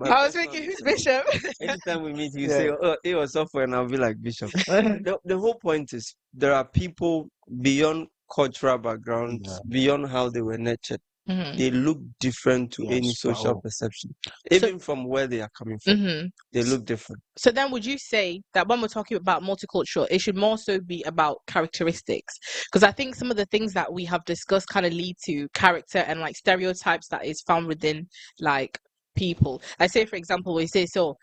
S7: I was thinking, who's Bishop?
S10: Anytime we meet, you say, "Oh, it was software," and I'll be like, "Bishop." The whole point is there are people beyond cultural backgrounds, beyond how they were nurtured. They look different to any social perception, even from where they are coming from. They look different.
S7: So then, would you say that when we're talking about multicultural, it should more so be about characteristics? Because I think some of the things that we have discussed kind of lead to character and like stereotypes that is found within like people. I say, for example, we say so.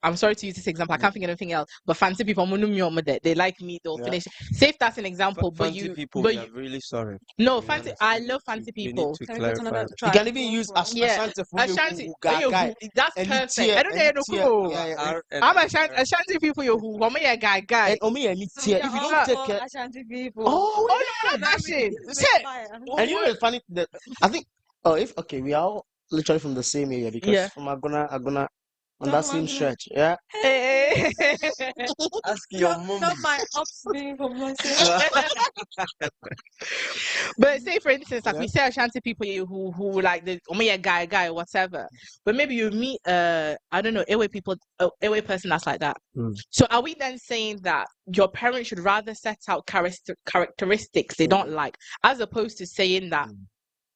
S7: I'm sorry to use this example. I can't think of anything else. But fancy people, they like me. They'll finish. Say if that's an example, but
S10: I'm really sorry.
S7: No, fancy. I love fancy people.
S10: You need to clarify.
S8: You can even use Ashanti.
S7: That's perfect. I don't know. I'm Ashanti people. Who? Guy.
S8: And if you don't take care,
S9: Ashanti people.
S7: Oh, no, that's it.
S8: And you know the funny that I think. Oh, we are all literally from the same area because from Agona. On that same stretch, yeah.
S7: Hey.
S10: Ask your mom.
S9: Not my ups being from
S7: But say, for instance, like we say Ashanti people who like the guy, whatever. But maybe you meet I don't know, Ewe people, Ewe person that's like that. So are we then saying that your parents should rather set out characteristics they don't like, as opposed to saying that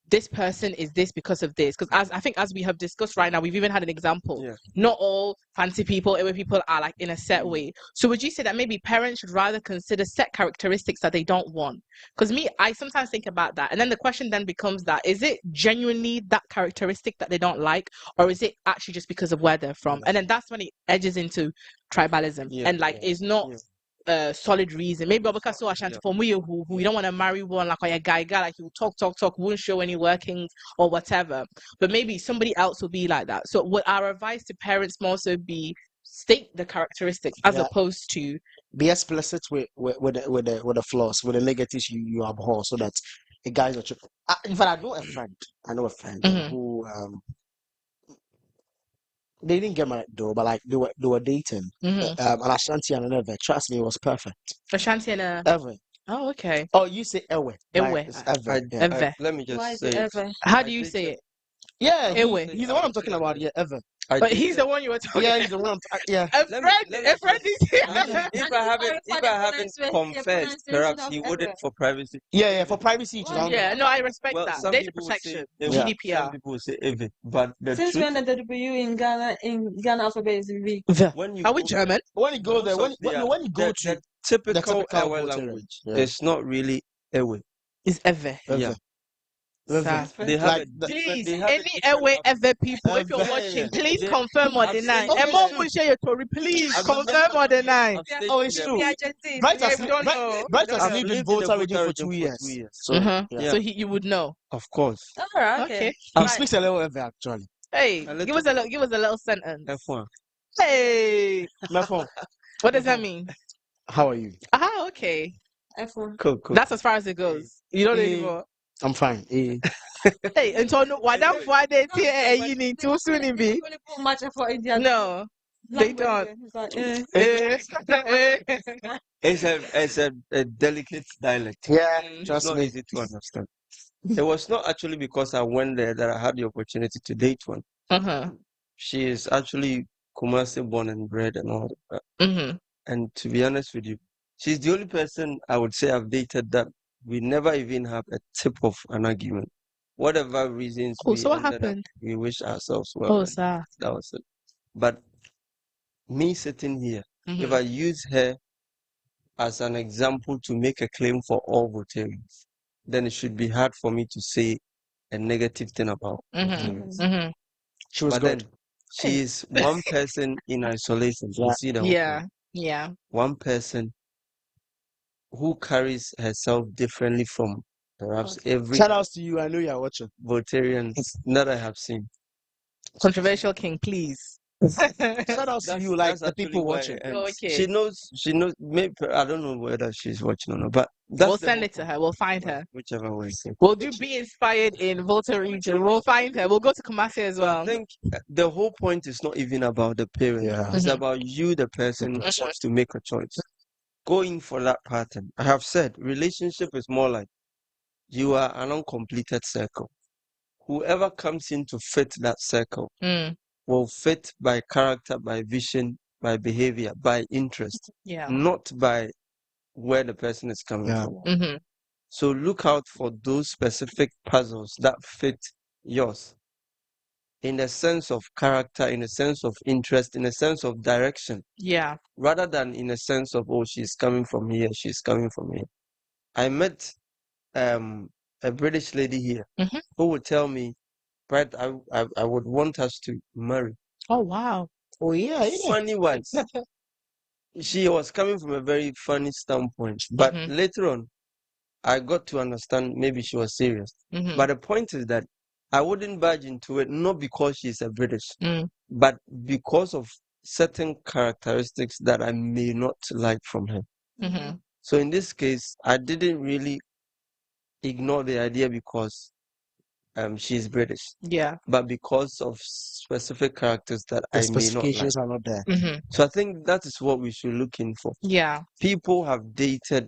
S7: this person is this because of this? Because as we have discussed right now, we've even had an example. Not all fancy people, Ewe people are like in a set way. So would you say that maybe parents should rather consider set characteristics that they don't want? Because I sometimes think about that. And then the question then becomes that, is it genuinely that characteristic that they don't like? Or is it actually just because of where they're from? And then that's when it edges into tribalism. And like, it's not... solid reason. Maybe because so Ashanti for me who you don't want to marry one like a guy like you talk, won't show any workings or whatever. But maybe somebody else will be like that. So would our advice to parents more so be state the characteristics as opposed to
S8: be explicit with the flaws, with the negatives you abhor, so that the guys are. In fact, I know a friend who they didn't get married though, but like they were dating. And Ashanti and an Ewe, trust me, it was perfect.
S7: Ashanti and a
S8: Ewe.
S7: Oh, okay.
S8: Oh, you say Ewe.
S7: Ewe.
S8: It's Ewe.
S10: Let me just say.
S7: How do you say it?
S8: Yeah, he's the one I'm talking about. Yeah, Ewe.
S7: But he's the one you were talking.
S8: Yeah, he's the one. Yeah.
S7: A friend is here.
S10: If I haven't confessed, perhaps he wouldn't for privacy.
S8: Yeah, for privacy.
S7: Yeah, no, I respect that. Data protection, GDPR.
S10: Some people say Ewe, but
S9: since when did the W in Ghana alphabet is weak?
S7: Are we German?
S8: When you go there, when you go to
S10: the typical Ewe language, it's not really Ewe.
S7: It's Ewe.
S10: Yeah.
S7: They have please, any Ewe people, if you're watching, please confirm or deny. Please confirm or deny.
S8: Oh, it's true. Bright has lived in Volta region for 2 years.
S7: So you would know.
S10: Of course.
S9: All right. Okay.
S8: He speaks a little Ewe actually.
S7: Hey, give us a little sentence.
S10: F1.
S7: Hey,
S8: My phone.
S7: what does that mean?
S8: How are you?
S7: Ah, okay.
S9: iPhone.
S10: Cool.
S7: That's as far as it goes. You don't know anymore.
S8: I'm fine.
S7: Hey, and so why that Friday you need too soon in be?
S9: Really put much effort in their
S7: No, they don't.
S9: It's like,
S10: It's a delicate dialect.
S8: Yeah,
S10: It's
S8: trust
S10: not
S8: me.
S10: easy to understand. It was not actually because I went there that I had the opportunity to date one.
S7: Uh-huh.
S10: She is actually Kumasi born and bred and all that.
S7: Mm-hmm.
S10: And to be honest with you, she's the only person I would say I've dated that we never even have a tip of an argument. Whatever reasons
S7: Oh,
S10: we
S7: so what
S10: ended up,
S7: happened?
S10: we wish ourselves well.
S7: Oh,
S10: and
S7: sir.
S10: that was it. But me sitting here, if
S7: Mm-hmm.
S10: I use her as an example to make a claim for all Voltarians, then it should be hard for me to say a negative thing about
S7: Mm-hmm.
S10: Voltarians.
S7: Mm-hmm.
S8: She was
S10: But
S8: good.
S10: then she is one person in isolation. You
S8: Yeah.
S10: see the whole
S7: Yeah.
S10: point.
S7: Yeah.
S10: One person who carries herself differently from perhaps every
S8: Shout outs to you. I know you're watching.
S10: Voltarians that I have seen.
S7: Controversial king, please.
S8: Shout outs to you, like the people watching.
S7: Okay.
S10: She knows, maybe, I don't know whether she's watching or not, but
S7: We'll
S10: that's the
S7: send
S10: whole
S7: it to
S10: point.
S7: her. We'll find
S10: Well,
S7: her.
S10: whichever way.
S7: We'll do Be Inspired in Volta region. We'll find her. We'll go to Kumasi as
S10: So I
S7: well.
S10: think the whole point is not even about the parent.
S8: Yeah.
S10: It's
S7: Mhm.
S10: about you, the person who
S7: Mhm.
S10: wants to make a choice. Going for that pattern. I have said relationship is more like you are an uncompleted circle. Whoever comes in to fit that circle
S7: Mm.
S10: will fit by character, by vision, by behavior, by interest,
S7: Yeah.
S10: not by where the person is coming
S8: Yeah.
S10: from.
S7: Mm-hmm.
S10: So look out for those specific puzzles that fit yours in the sense of character, in a sense of interest, in a sense of direction,
S7: Yeah.
S10: rather than in a sense of, oh, she's coming from here, she's coming from here. I met a British lady here
S7: Mhm.
S10: who would tell me, Brad, I would want us to marry.
S7: Oh, wow.
S8: Oh yeah.
S10: Funny wise. She was coming from a very funny standpoint, but
S7: Mhm.
S10: later on, I got to understand maybe she was serious.
S7: Mhm.
S10: But the point is that I wouldn't budge into it, not because she's a British,
S7: Mm.
S10: but because of certain characteristics that I may not like from her.
S7: Mhm.
S10: So in this case, I didn't really ignore the idea because she's British,
S7: Yeah.
S10: but because of specific characters that
S8: The
S10: I may not like.
S8: specifications are not there.
S7: Mhm.
S10: So I think that is what we should look in for.
S7: Yeah.
S10: People have dated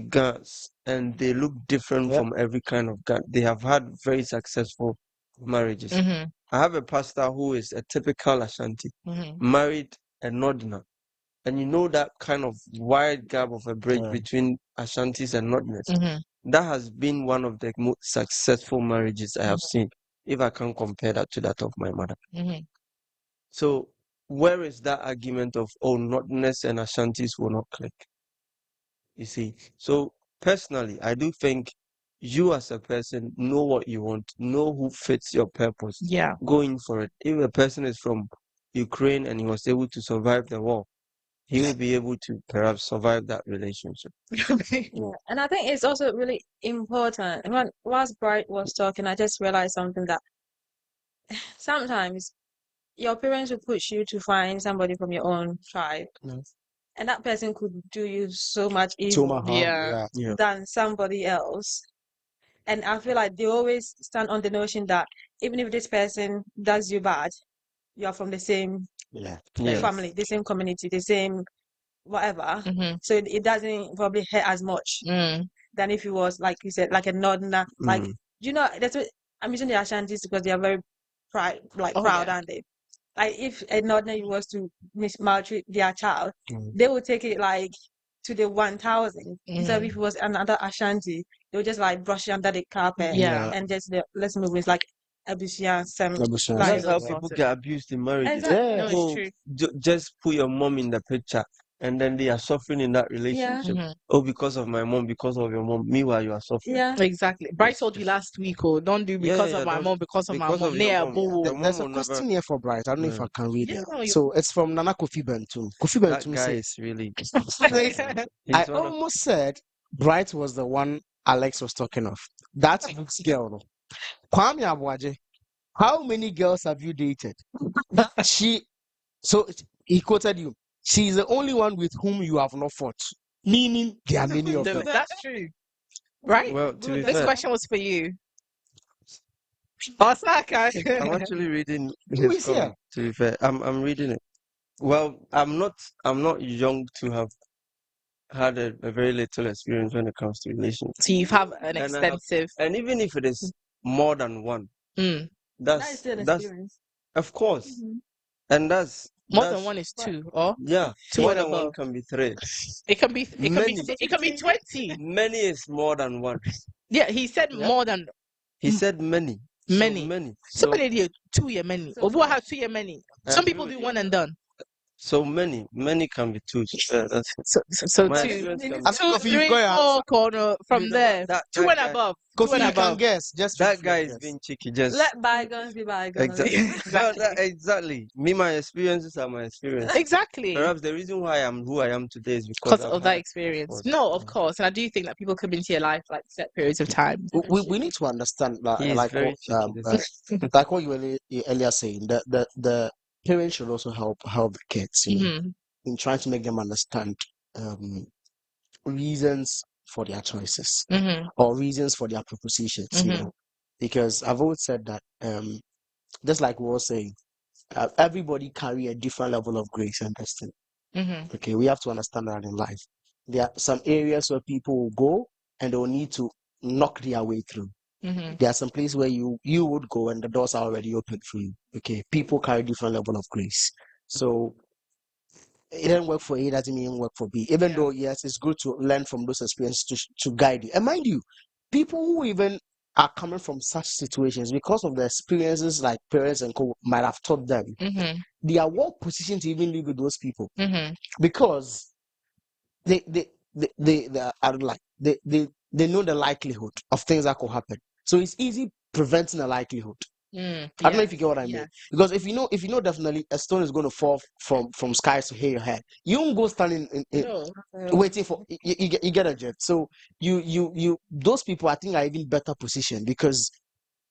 S10: guys and they look different
S8: Yep.
S10: from every kind of guy. They have had very successful marriages.
S7: Mhm.
S10: I have a pastor who is a typical Ashanti,
S7: Mhm.
S10: married a Northerner. And you know that kind of wide gap of a bridge
S8: Yeah.
S10: between Ashantis and Northerners.
S7: Mhm.
S10: That has been one of the most successful marriages I have seen, if I can compare that to that of my mother.
S7: Mhm.
S10: So where is that argument of, oh, Northerners and Ashantis will not click? You see, so personally, I do think you as a person know what you want, know who fits your purpose,
S7: Yeah.
S10: going for it. If a person is from Ukraine and he was able to survive the war, he will be able to perhaps survive that relationship.
S9: Yeah, and I think it's also really important. Whilst Bright was talking, I just realized something that sometimes your parents will push you to find somebody from your own tribe,
S10: Yes.
S9: and that person could do you so much
S8: So
S9: evil
S8: my
S7: Yeah.
S10: Yeah.
S9: than somebody else. And I feel like they always stand on the notion that even if this person does you bad, you are from the same
S8: Yeah.
S10: Yes.
S9: family, the same community, the same whatever.
S7: Mhm.
S9: So it doesn't probably hurt as much
S7: Mm.
S9: than if it was, like you said, like a northerner. Like,
S10: Mm.
S9: you know, that's what I'm using the Ashantis because they are very proud,
S7: Oh,
S9: proud,
S7: yeah.
S9: aren't they? Like if a northerner was to maltreat their child,
S10: Mm.
S9: they would take it like to the 1,000. Instead of
S7: Mm.
S9: if it was another Ashanti, they would just like brush it under the carpet
S7: Yeah.
S9: and just let's move. It's like Abusia, some
S8: Abusia,
S9: like
S10: That's how
S7: Sorted.
S10: people get abused in marriages.
S9: exactly.
S7: No, it's
S10: People
S7: true.
S10: just put your mom in the picture and then they are suffering in that relationship.
S7: Mhm.
S10: Oh, because of my mom, because of your mom. Meanwhile, you are suffering.
S9: Yeah.
S7: Exactly. Bright
S10: Yes,
S7: told you
S10: yes.
S7: last week, oh, don't do
S10: Yeah,
S7: because
S10: yeah,
S7: of my
S10: don't-
S7: mom, because of my
S10: because
S7: mom.
S10: of your
S7: Yeah,
S10: mom.
S7: boo.
S10: Your mom
S8: There's a
S10: will never.
S8: question here for Bright. I don't know if
S10: Yeah.
S8: I can read it.
S7: Yeah, no, you-
S8: So it's from Nana Kofi Bentum. Kofi
S10: That
S8: Bentum
S10: guy
S8: says,
S10: is really.
S8: I
S10: He's one of.
S8: almost said Bright was the one Alex was talking of. That's Book's girl. No? Kwame Abuaje, how many girls have you dated? She So he quoted you. She is the only one with whom you have not fought. Meaning there are many of them.
S7: That's true, right?
S10: Well, to be
S7: This
S10: fair,
S7: question was for you. Osaka.
S10: I'm actually reading
S8: Who
S10: his
S8: is here?
S10: comment. To be fair, I'm reading it. Well, I'm not young to have had a very little experience when it comes to relationships.
S7: So you have an
S10: And I have,
S7: extensive.
S10: and even if it is more than one,
S7: Mm.
S9: That is
S10: that's
S9: still an
S10: that's
S9: experience.
S10: of course,
S9: Mhm.
S10: and that's
S7: More than
S10: that's
S7: one is two, or
S10: yeah,
S7: two
S10: more
S7: and
S10: than one
S7: above.
S10: can be three.
S7: It can be. It can be.
S10: Many,
S7: It can be 20.
S10: many is more than one.
S7: Yeah, he said
S8: Yeah.
S7: more than
S10: He said many. So
S7: many.
S10: many.
S7: Somebody did 2 year many.
S9: So
S7: Or what have 2 year many?
S10: I
S7: Some
S10: agree
S7: people
S10: with
S7: do
S10: you.
S7: one and done.
S10: So many can be two. That's
S7: So
S10: my
S7: two,
S10: experience can
S8: I
S10: be
S8: don't know
S7: two,
S8: if you
S7: three,
S8: go and answer.
S7: 4 corner from
S10: You know
S7: there.
S10: what?
S7: Two
S10: That
S7: and
S10: guy,
S7: above.
S8: Kofi,
S7: Two and
S8: you can
S7: above.
S8: guess. Just
S10: that
S8: feel
S10: guy
S8: free
S10: is
S8: to
S10: being
S8: guess.
S10: cheeky. Just
S9: Let bygones be bygones.
S10: exactly. Well,
S7: Exactly.
S10: exactly. Me, my experiences are my experience.
S7: Exactly.
S10: Perhaps the reason why I'm who I am today is
S7: Because
S10: because I've
S7: of that
S10: had
S7: experience.
S10: was
S7: No, of course. And I do think that people come into your life like set periods of time.
S8: We need to understand that,
S10: he is
S8: like
S10: very
S8: what
S10: cheeky. This guy.
S8: like what you were earlier saying, that the parents should also help the kids,
S7: Mm-hmm.
S8: in trying to make them understand um reasons for their choices
S7: Mm-hmm.
S8: or reasons for their propositions,
S7: Mm-hmm.
S8: because I've always said that just like we were saying, everybody carry a different level of grace and destiny.
S7: Mm-hmm.
S8: Okay, we have to understand that in life. There are some areas where people will go and they'll need to knock their way through.
S7: Mm-hmm.
S8: There are some places where you would go and the doors are already open for you. Okay, people carry different level of grace. So it didn't work for A, doesn't mean it work for B. Even though yes, it's good to learn from those experiences to guide you. And mind you, people who even are coming from such situations because of the experiences like parents and co might have taught them,
S7: Mm-hmm.
S8: they are well positioned to even live with those people
S7: Mm-hmm.
S8: because they are like they know the likelihood of things that could happen. So it's easy preventing a likelihood. I don't know if you get what I mean. Because if you know definitely a stone is going to fall from skies to hit your head, you won't go standing waiting for you get a jet. So you those people I think are even better positioned because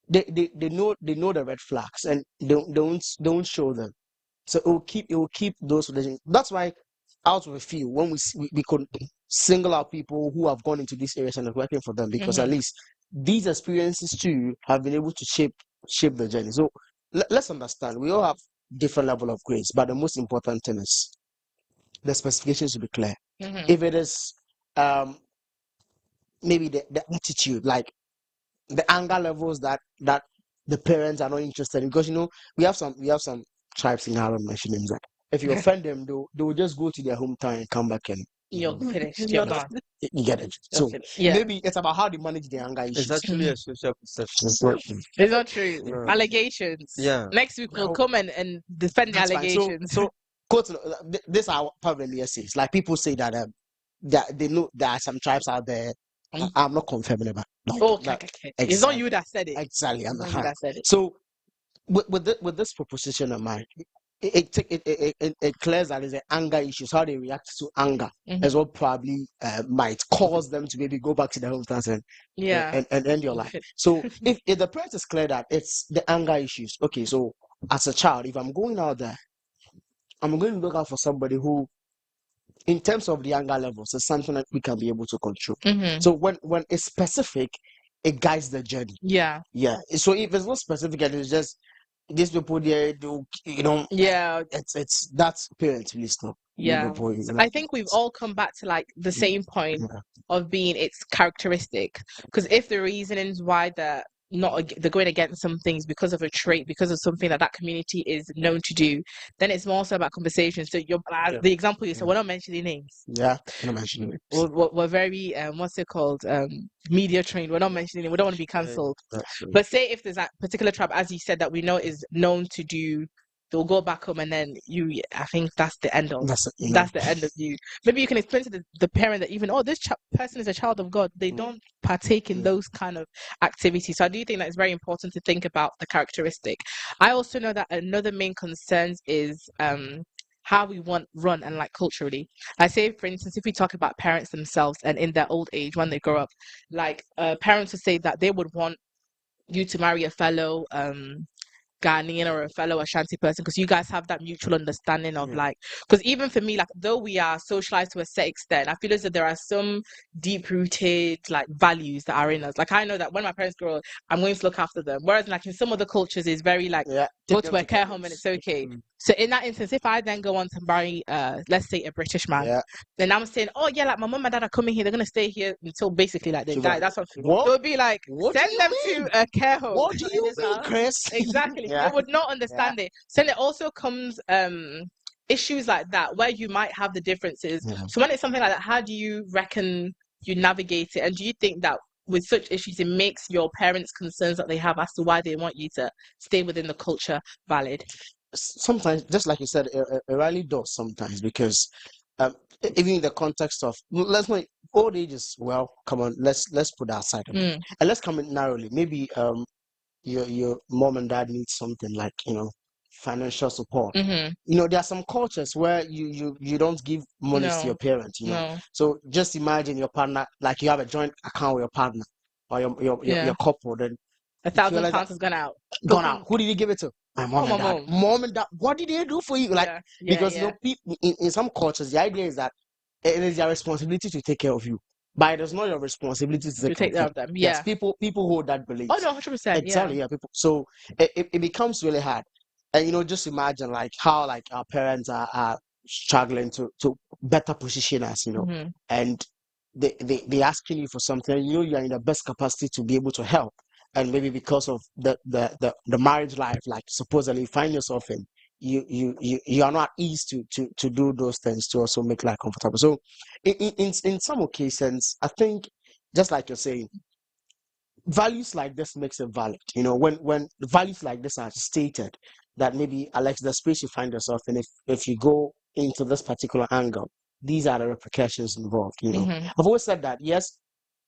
S8: they know the red flags and don't show them. So it will keep those relations. That's why out of a few, when we could single out people who have gone into these areas and are working for them because at least these experiences too have been able to shape the journey. So let's understand we all have different level of grace, but the most important thing is the specifications to be clear. If it is maybe the attitude, like the anger levels that the parents are not interested in, because we have some tribes in Harlem mentioning that if you offend them, they will just go to their hometown and come back and
S7: You're finished. You're gone.
S8: you get it. So maybe it's about how they manage the anger issues.
S10: It's actually a social perception.
S7: It's not true.
S10: No.
S7: Allegations.
S10: Yeah.
S7: Next week we'll come and defend the
S8: That's fine.
S7: allegations.
S8: So quote, this is our problem. Yes, it's like people say that that they know there are some tribes out there. I'm not confirming about.
S7: Okay. It's not you that said it.
S8: Exactly.
S7: It's not you that said it.
S8: So with this proposition of mine, it clears that there's anger issues, how they react to anger, as well probably might cause them to maybe go back to their hometowns and end your life. So if the parent is clear that it's the anger issues, okay, so as a child, if I'm going out there, I'm going to look out for somebody who, in terms of the anger levels, is something that we can be able to control. So when it's specific, it guides the journey.
S7: Yeah.
S8: So if it's not specific and it's just these people there do, it's that's parents really stop.
S7: I think we've all come back to like the same point of being its characteristic, because if the reasonings why they're going against some things because of a trait, because of something that community is known to do, then it's more so about conversation. So the example you said, we're not mentioning names.
S8: We're not mentioning names.
S7: We're very what's it called, media trained. We're not mentioning it. We don't want to be cancelled. But say if there's that particular tribe, as you said, that we know is known to do, they'll go back home and then I think that's the end of that's the end of you. Maybe you can explain to the parent that even this person is a child of God. They don't partake in those kind of activities. So I do think that it's very important to think about the characteristic. I also know that another main concern is how we run and like culturally. I say, for instance, if we talk about parents themselves and in their old age when they grow up, like parents would say that they would want you to marry a fellow Ghanaian or a fellow Ashanti person, because you guys have that mutual understanding of like, because even for me, like, though we are socialized to a set extent, I feel as if there are some deep rooted like values that are in us. Like, I know that when my parents grow up, I'm going to look after them. Whereas like in some other cultures, it's very like, go to a care home and it's okay. So in that instance, if I then go on to marry, let's say a British man, then I'm saying, oh yeah, like my mom and dad are coming here, they're gonna stay here until basically like they die. That's what. So it would be like, send them to a care home.
S8: What do you mean, Chris?
S7: Exactly. They would not understand it. So then it also comes issues like that where you might have the differences. So when it's something like that, how do you reckon you navigate it? And do you think that with such issues, it makes your parents' concerns that they have as to why they want you to stay within the culture valid?
S8: Sometimes, just like you said, it really does sometimes, because even in the context of, let's not, old age is, well, come on, let's put that aside a bit. And let's come in narrowly. Maybe your mom and dad need something like, financial support. There are some cultures where you don't give money to your parents, So just imagine your partner, like you have a joint account with your partner or your couple, then
S7: £1,000 has gone out.
S8: Who did you give it to? My mom and dad. Mom and dad, what did they do for you? Because people in some cultures, the idea is that it is your responsibility to take care of you, but it is not your responsibility to take care of them. Yes, people hold that belief.
S7: Oh no, 100%.
S8: Exactly. Yeah, people. So it becomes really hard, and just imagine like how like our parents are struggling to better position us, and they asking you for something, you are in the best capacity to be able to help. And maybe because of the marriage life, like supposedly you find yourself in, you are not at ease to do those things to also make life comfortable. So in some occasions, I think, just like you're saying, values like this makes it valid. When values like this are stated, that maybe, Alex, the space you find yourself in, if you go into this particular angle, these are the repercussions involved. I've always said that, yes,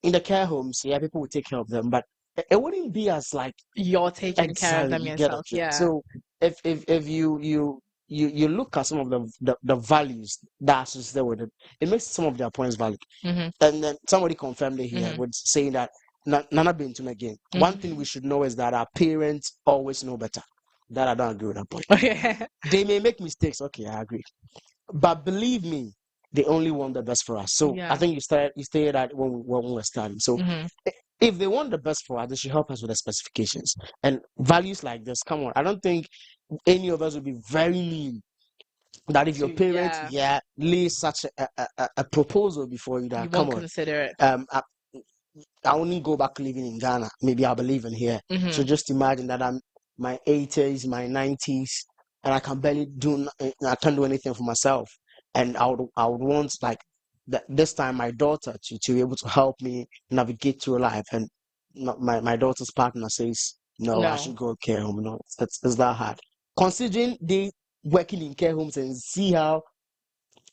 S8: in the care homes, people will take care of them, but it wouldn't be as like
S7: you're taking care of them yourself.
S8: So if you look at some of the values that is there with it, it makes some of their points valid. And then somebody confirmed it here with saying that Nana Bintum again. One thing we should know is that our parents always know better. That I don't agree with that point. They may make mistakes. Okay, I agree. But believe me, they only want the best for us. So I think you stated that when we were starting. So if they want the best for us, they should help us with the specifications and values like this. Come on, I don't think any of us would be very mean that if your parents lay such a proposal before you, that
S7: you
S8: come
S7: won't
S8: on,
S7: consider it.
S8: I only go back living in Ghana. Maybe I'll be living here. So just imagine that I'm my 80s, my 90s, and I can barely I can't do anything for myself. And I would want like this time my daughter to be able to help me navigate through life. And my daughter's partner says, no, I should go care home. No, it's that hard. Considering they working in care homes and see how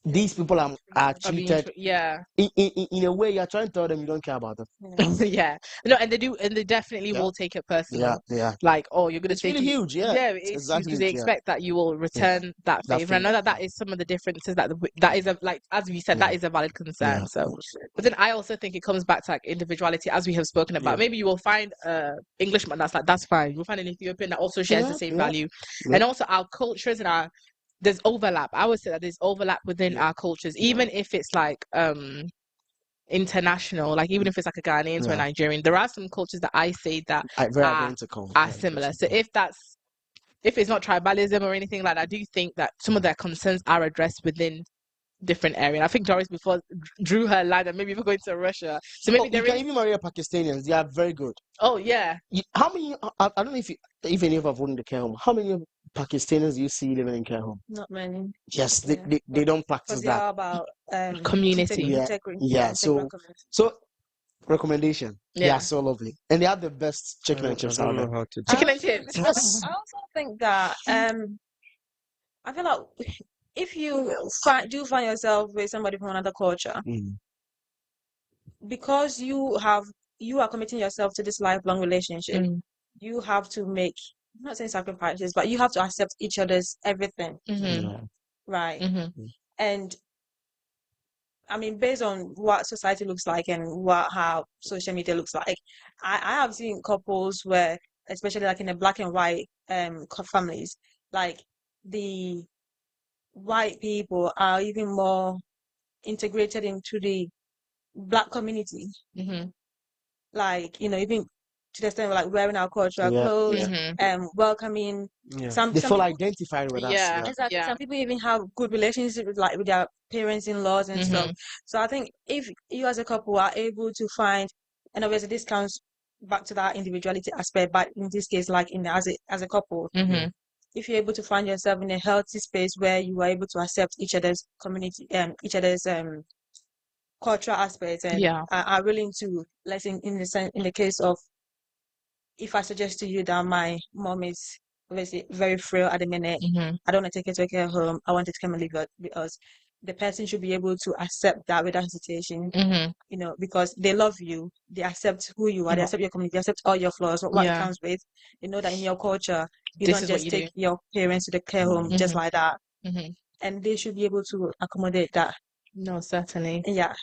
S8: these people are treated. In a way, you're trying to tell them you don't care about them.
S7: No, and they do, and they definitely will take it personal. Like, oh, you're gonna
S8: take really huge. It's
S7: exactly, because they expect that you will return that favor. I know that is some of the differences that is like, as we said, that is a valid concern. So, but then I also think it comes back to like individuality, as we have spoken about. Maybe you will find Englishman that's fine. You'll find an Ethiopian that also shares the same value, and also our cultures and there's overlap. I would say that there's overlap within our cultures, even if it's like international, like even if it's like a Ghanaian to a Nigerian, there are some cultures that I say that are similar. So if it's not tribalism or anything like that, I do think that some of their concerns are addressed within different area. I think Doris before drew her line that maybe we're going to Russia. So maybe
S8: you can even marry Pakistanians. They are very good.
S7: Oh yeah.
S8: How many? I don't know if any of have owned the care home. How many Pakistanis do you see living in care home?
S9: Not many.
S8: Yes, they don't practice that.
S9: Are about
S7: community.
S8: So recommendation. They are so lovely, and they have the best chicken and chips out there.
S7: Chicken and chips.
S8: Yes.
S9: I also think that I feel like if you do find yourself with somebody from another culture, because you are committing yourself to this lifelong relationship, you have to make, I'm not saying sacrifices, but you have to accept each other's everything. Right. And I mean, based on what society looks like and how social media looks like, I have seen couples where especially like in the black and white families, like the white people are even more integrated into the black community.
S7: Mm-hmm.
S9: Like, even to the extent of like wearing our cultural
S8: Yeah,
S9: clothes,
S7: Mm-hmm.
S9: welcoming
S10: Yeah.
S8: they
S9: some
S8: feel
S9: people.
S8: identified with us.
S7: Yeah.
S9: Exactly.
S7: Yeah.
S9: Some people even have good relationships with their parents-in-laws and stuff.
S7: Mm-hmm.
S9: So I think if you as a couple are able to find, and obviously this comes back to that individuality aspect, but in this case, like as a couple,
S7: Mm-hmm.
S9: if you're able to find yourself in a healthy space where you are able to accept each other's community and each other's cultural aspects and
S7: Yeah.
S9: are willing to, let's say in the case of, if I suggest to you that my mom is obviously very frail at the minute,
S7: Mm-hmm.
S9: I don't want to take her to a care home, I want her to come and live with us, the person should be able to accept that without hesitation,
S7: Mm-hmm.
S9: because they love you, they accept who you are, they accept your community, they accept all your flaws, what it
S7: Yeah.
S9: comes with. They know that in your culture, you
S7: This
S9: don't
S7: is what
S9: just
S7: you
S9: take
S7: do.
S9: your parents to the care home just like that.
S7: Mm-hmm.
S9: And they should be able to accommodate that.
S7: No, certainly.
S9: Yeah.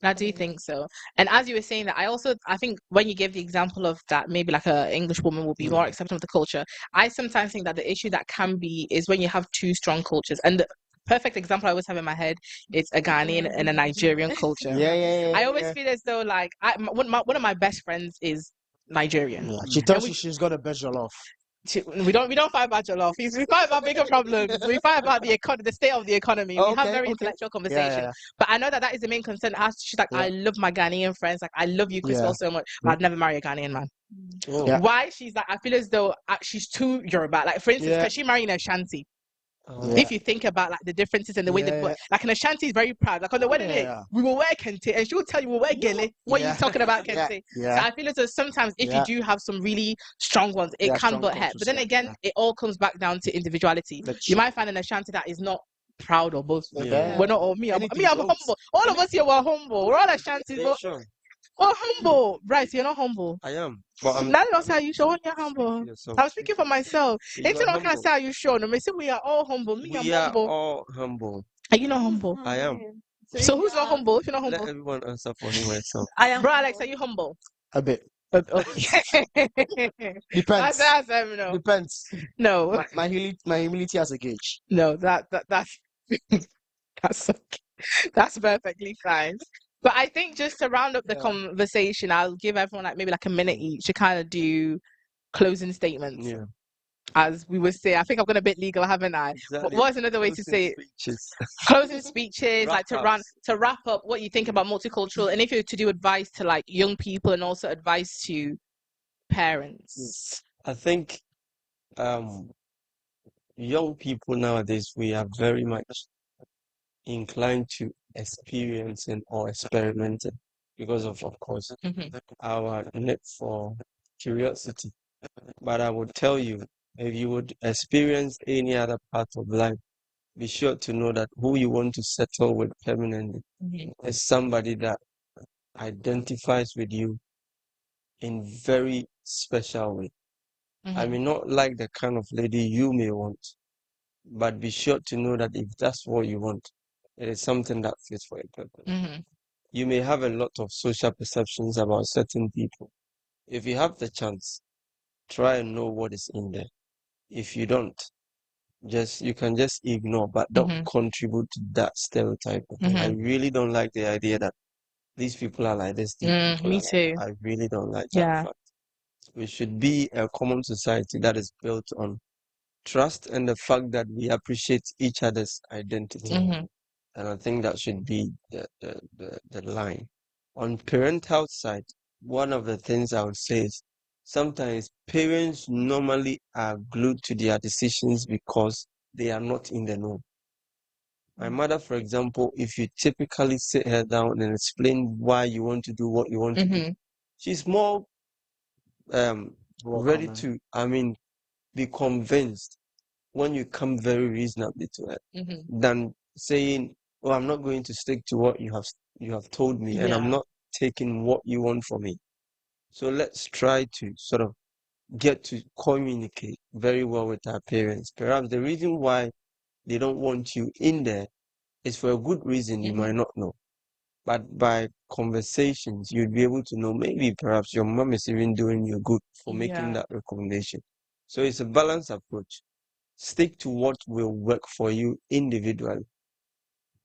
S7: And I do think so. And as you were saying that, I think when you gave the example of that, maybe like a English woman will be more accepting of the culture. I sometimes think that the issue that can be is when you have two strong cultures. And the perfect example I always have in my head is a Ghanaian and a Nigerian culture. I always feel as though like one of my best friends is Nigerian.
S8: Yeah, she tells you she's got a best jollof.
S7: We don't fight about your love. We fight about bigger problems. We fight about the state of the economy. We have very intellectual conversation. But I know that is the main concern. She's like, I love my Ghanaian friends. Like, I love you, Crystal, so much. But I'd never marry a Ghanaian man.
S8: Yeah.
S7: Why? She's like, I feel as though she's too Yoruba. Like, for instance, because she married in Ashanti. If you think about like the differences in the way like an Ashanti is very proud. Like on the wedding day, we will wear kente, and she will tell you we'll wear gele. What are you talking about, kente? So I feel as though sometimes if you do have some really strong ones, it can butt head. But then again, it all comes back down to individuality. You might find an Ashanti that is not proud or boastful. We're not all me. I'm humble. All of us here were humble. We're all Ashantis, but we're humble. Bryce, you're not humble.
S10: I am. But
S7: That's not how you show when you're humble. I'm speaking for myself. It's not can I say how you show. No, say we are all humble. Me, I'm
S10: we are
S7: humble.
S10: all humble.
S7: Are you not humble?
S10: I am.
S7: So who's not humble? If you're not humble,
S10: Let everyone answer for him myself.
S9: I am.
S7: Bro, Alex, are you humble?
S8: A bit.
S7: Depends.
S8: Depends.
S7: No.
S8: My humility has a gauge.
S7: No, that's that's perfectly fine. But I think just to round up the conversation, I'll give everyone like maybe like a minute each to kind of do closing statements.
S10: Yeah.
S7: As we would say, I think I've gone a bit legal, haven't I?
S10: Exactly.
S7: What's another way to say it?
S10: Speeches.
S7: Closing speeches, like to wrap up what you think about multicultural, and if you were to do advice to like young people and also advice to parents.
S10: I think young people nowadays, we are very much inclined to experiencing or experimenting because of course, our need for curiosity. But I would tell you, if you would experience any other part of life, be sure to know that who you want to settle with permanently is somebody that identifies with you in very special way. I may not like the kind of lady you may want, but be sure to know that if that's what you want, it is something that fits for your purpose. You may have a lot of social perceptions about certain people. If you have the chance, try and know what is in there. If you don't, you can just ignore, but don't contribute to that stereotype. I really don't like the idea that these people are like this.
S7: Me too.
S10: I really don't like that fact. We should be a common society that is built on trust and the fact that we appreciate each other's identity. And I think that should be the line. On parental side, one of the things I would say is sometimes parents normally are glued to their decisions because they are not in the know. My mother, for example, if you typically sit her down and explain why you want to do what you want to do, she's more ready to, be convinced when you come very reasonably to her than saying, "Oh, I'm not going to stick to what you have told me, and I'm not taking what you want from me." So let's try to sort of get to communicate very well with our parents. Perhaps the reason why they don't want you in there is for a good reason you might not know. But by conversations, you'd be able to know maybe perhaps your mom is even doing you good for making that recommendation. So it's a balanced approach. Stick to what will work for you individually.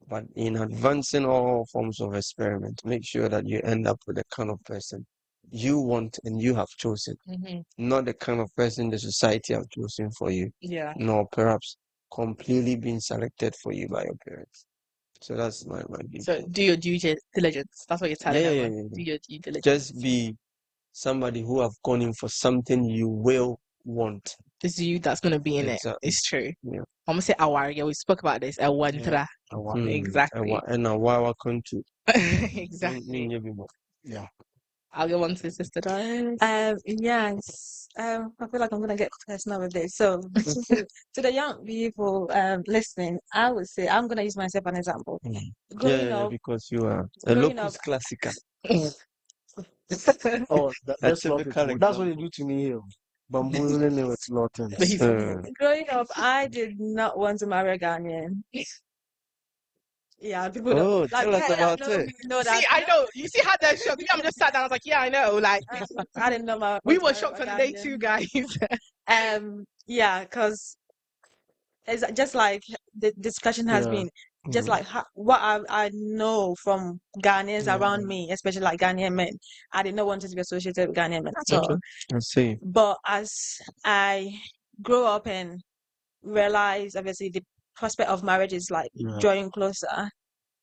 S10: But in advancing all forms of experiment, make sure that you end up with the kind of person you want and you have chosen, not the kind of person the society have chosen for you, nor perhaps completely being selected for you by your parents. So that's my view.
S7: So do your due diligence. That's what you're telling everyone. Do your due diligence.
S10: Just be somebody who have gone in for something you will want.
S7: It's you that's going to be in it. It's true. Yeah. I'm going to say aware. Yeah, we spoke about this. Exactly.
S10: And our country.
S7: Exactly.
S8: Yeah.
S7: I'll go on to the sister.
S9: Yes. I feel like I'm gonna get personal with this. So to the young people listening, I would say I'm gonna use myself as an example. Growing up,
S10: because you are a locus classica.
S8: Oh, that's what they do to me here. Bamboozling me with Lawton.
S9: Growing up, I did not want to marry a Ghanaian. Yeah, people
S10: don't. Tell us about it.
S7: See, I know. You see how they're shocked. Me, I'm just sat down. I was like, yeah, I know. Like,
S9: I didn't know
S7: we were shocked on the day too, guys.
S9: Yeah, because it's just like the discussion has been, just like what I know from Ghanaians around me, especially like Ghanaian men. I did not want to be associated with Ghanaian men at all.
S10: I see.
S9: But as I grow up and realize, obviously, the prospect of marriage is like drawing closer,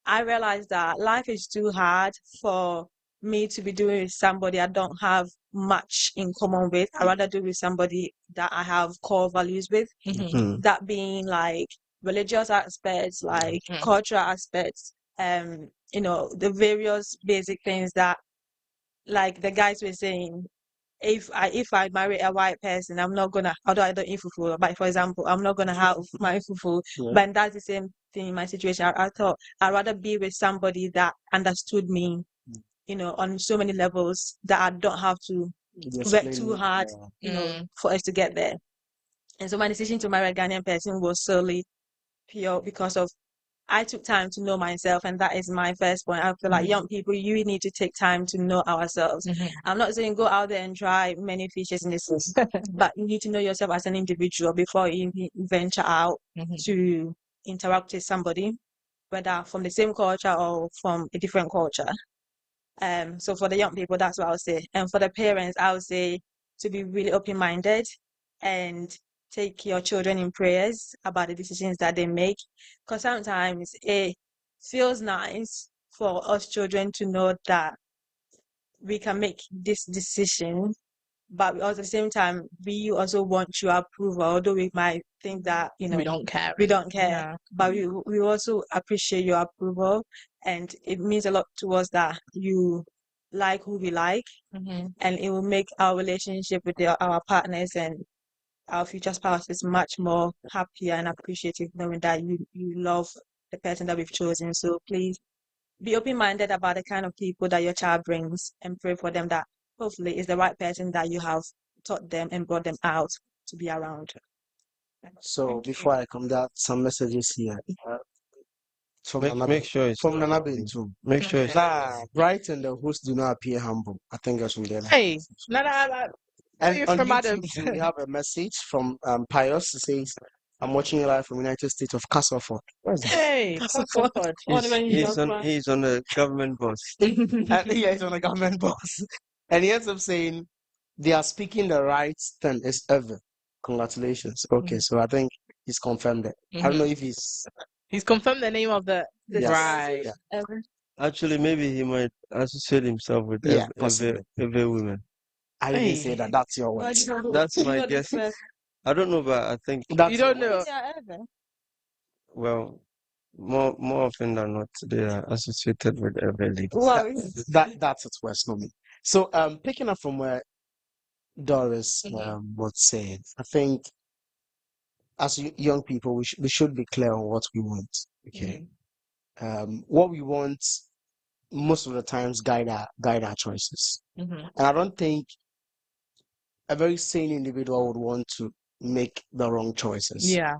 S9: I realized that life is too hard for me to be doing with somebody I don't have much in common with. I'd rather do with somebody that I have core values with, that being like religious aspects, like cultural aspects, the various basic things that, like the guys were saying, if I marry a white person, I'm not gonna, although I don't eat fufu, but for example, I'm not gonna have my fufu. But that's the same thing in my situation. I thought I'd rather be with somebody that understood me, on so many levels, that I don't have to work too hard, for us to get there. And so my decision to marry a Ghanaian person was solely pure because of I took time to know myself, and that is my first point. I feel like young people, you need to take time to know ourselves. I'm not saying go out there and try many fishes in the sea, but you need to know yourself as an individual before you venture out to interact with somebody, whether from the same culture or from a different culture. So for the young people, that's what I would say. And for the parents, I would say to be really open-minded and take your children in prayers about the decisions that they make. Because sometimes it feels nice for us children to know that we can make this decision, but at the same time, we also want your approval, although we might think that,
S7: we don't care.
S9: Yeah. But we also appreciate your approval, and it means a lot to us that you like who we like, and it will make our relationship with our partners and our future spouses much more happier and appreciative, knowing that you love the person that we've chosen. So please be open-minded about the kind of people that your child brings, and pray for them that hopefully is the right person that you have taught them and brought them out to be around.
S8: So before I come, there are some messages here.
S10: Make sure it's
S8: from Nana Bintu.
S10: Make sure it's
S8: Bright and the host do not appear humble. I think that's from there.
S7: Hey, Nana.
S8: And on YouTube, we have a message from Pius. It says, I'm watching you live from United States of Castleford.
S7: Hey, Castleford.
S10: He's on the government bus.
S8: Yeah, he's on the government bus. And he ends up saying, they are speaking the right thing as ever. Congratulations. Okay, so I think he's confirmed that. I don't know if
S7: he's confirmed the name of the right.
S8: Yeah.
S10: Actually, maybe he might associate himself with every woman.
S8: I didn't say that. That's your word.
S10: That's my guess. I don't know, but I think
S7: you don't know.
S10: Well, more often than not, they are associated with every lady.
S8: That's its worst, not me. So, picking up from where Doris was saying, I think as young people, we should be clear on what we want. Okay, what we want most of the times guide our choices, and I don't think a very sane individual would want to make the wrong choices.
S7: Yeah.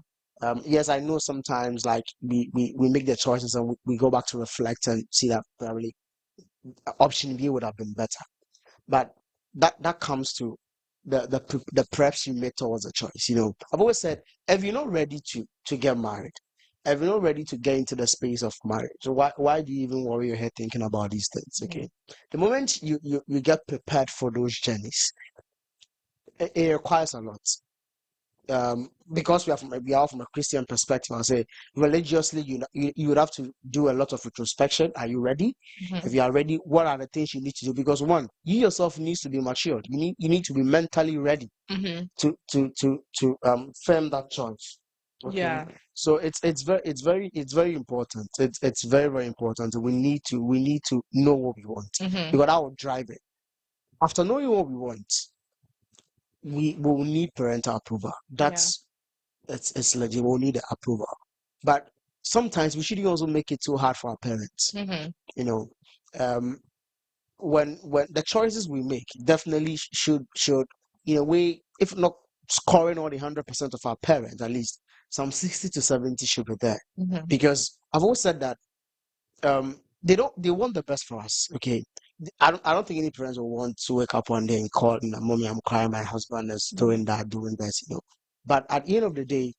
S8: Yes, I know sometimes like we make the choices and we go back to reflect and see that probably option B would have been better. But that comes to the preps you make towards a choice. I've always said if you're not ready to get married, if you're not ready to get into the space of marriage, so why do you even worry your head thinking about these things? Okay, the moment you get prepared for those journeys, it requires a lot. Because we are from a Christian perspective, I'll say religiously, you would have to do a lot of retrospection. Are you ready? If you are ready, what are the things you need to do? Because one, you yourself needs to be matured. You need to be mentally ready to firm that choice. Okay.
S7: Yeah.
S8: So it's very important. It's very, very important. We need to know what we want because that will drive it. After knowing what we want, we will need parental approval. It's legit. We'll need the approval. But sometimes we shouldn't also make it too hard for our parents. When the choices we make definitely should in a way, if not scoring all the 100% of our parents, at least some 60 to 70 should be there. Because I've always said that they want the best for us. Okay. I don't think any parents will want to wake up one day and call, mommy, I'm crying, my husband is doing that, doing this, But at the end of the day,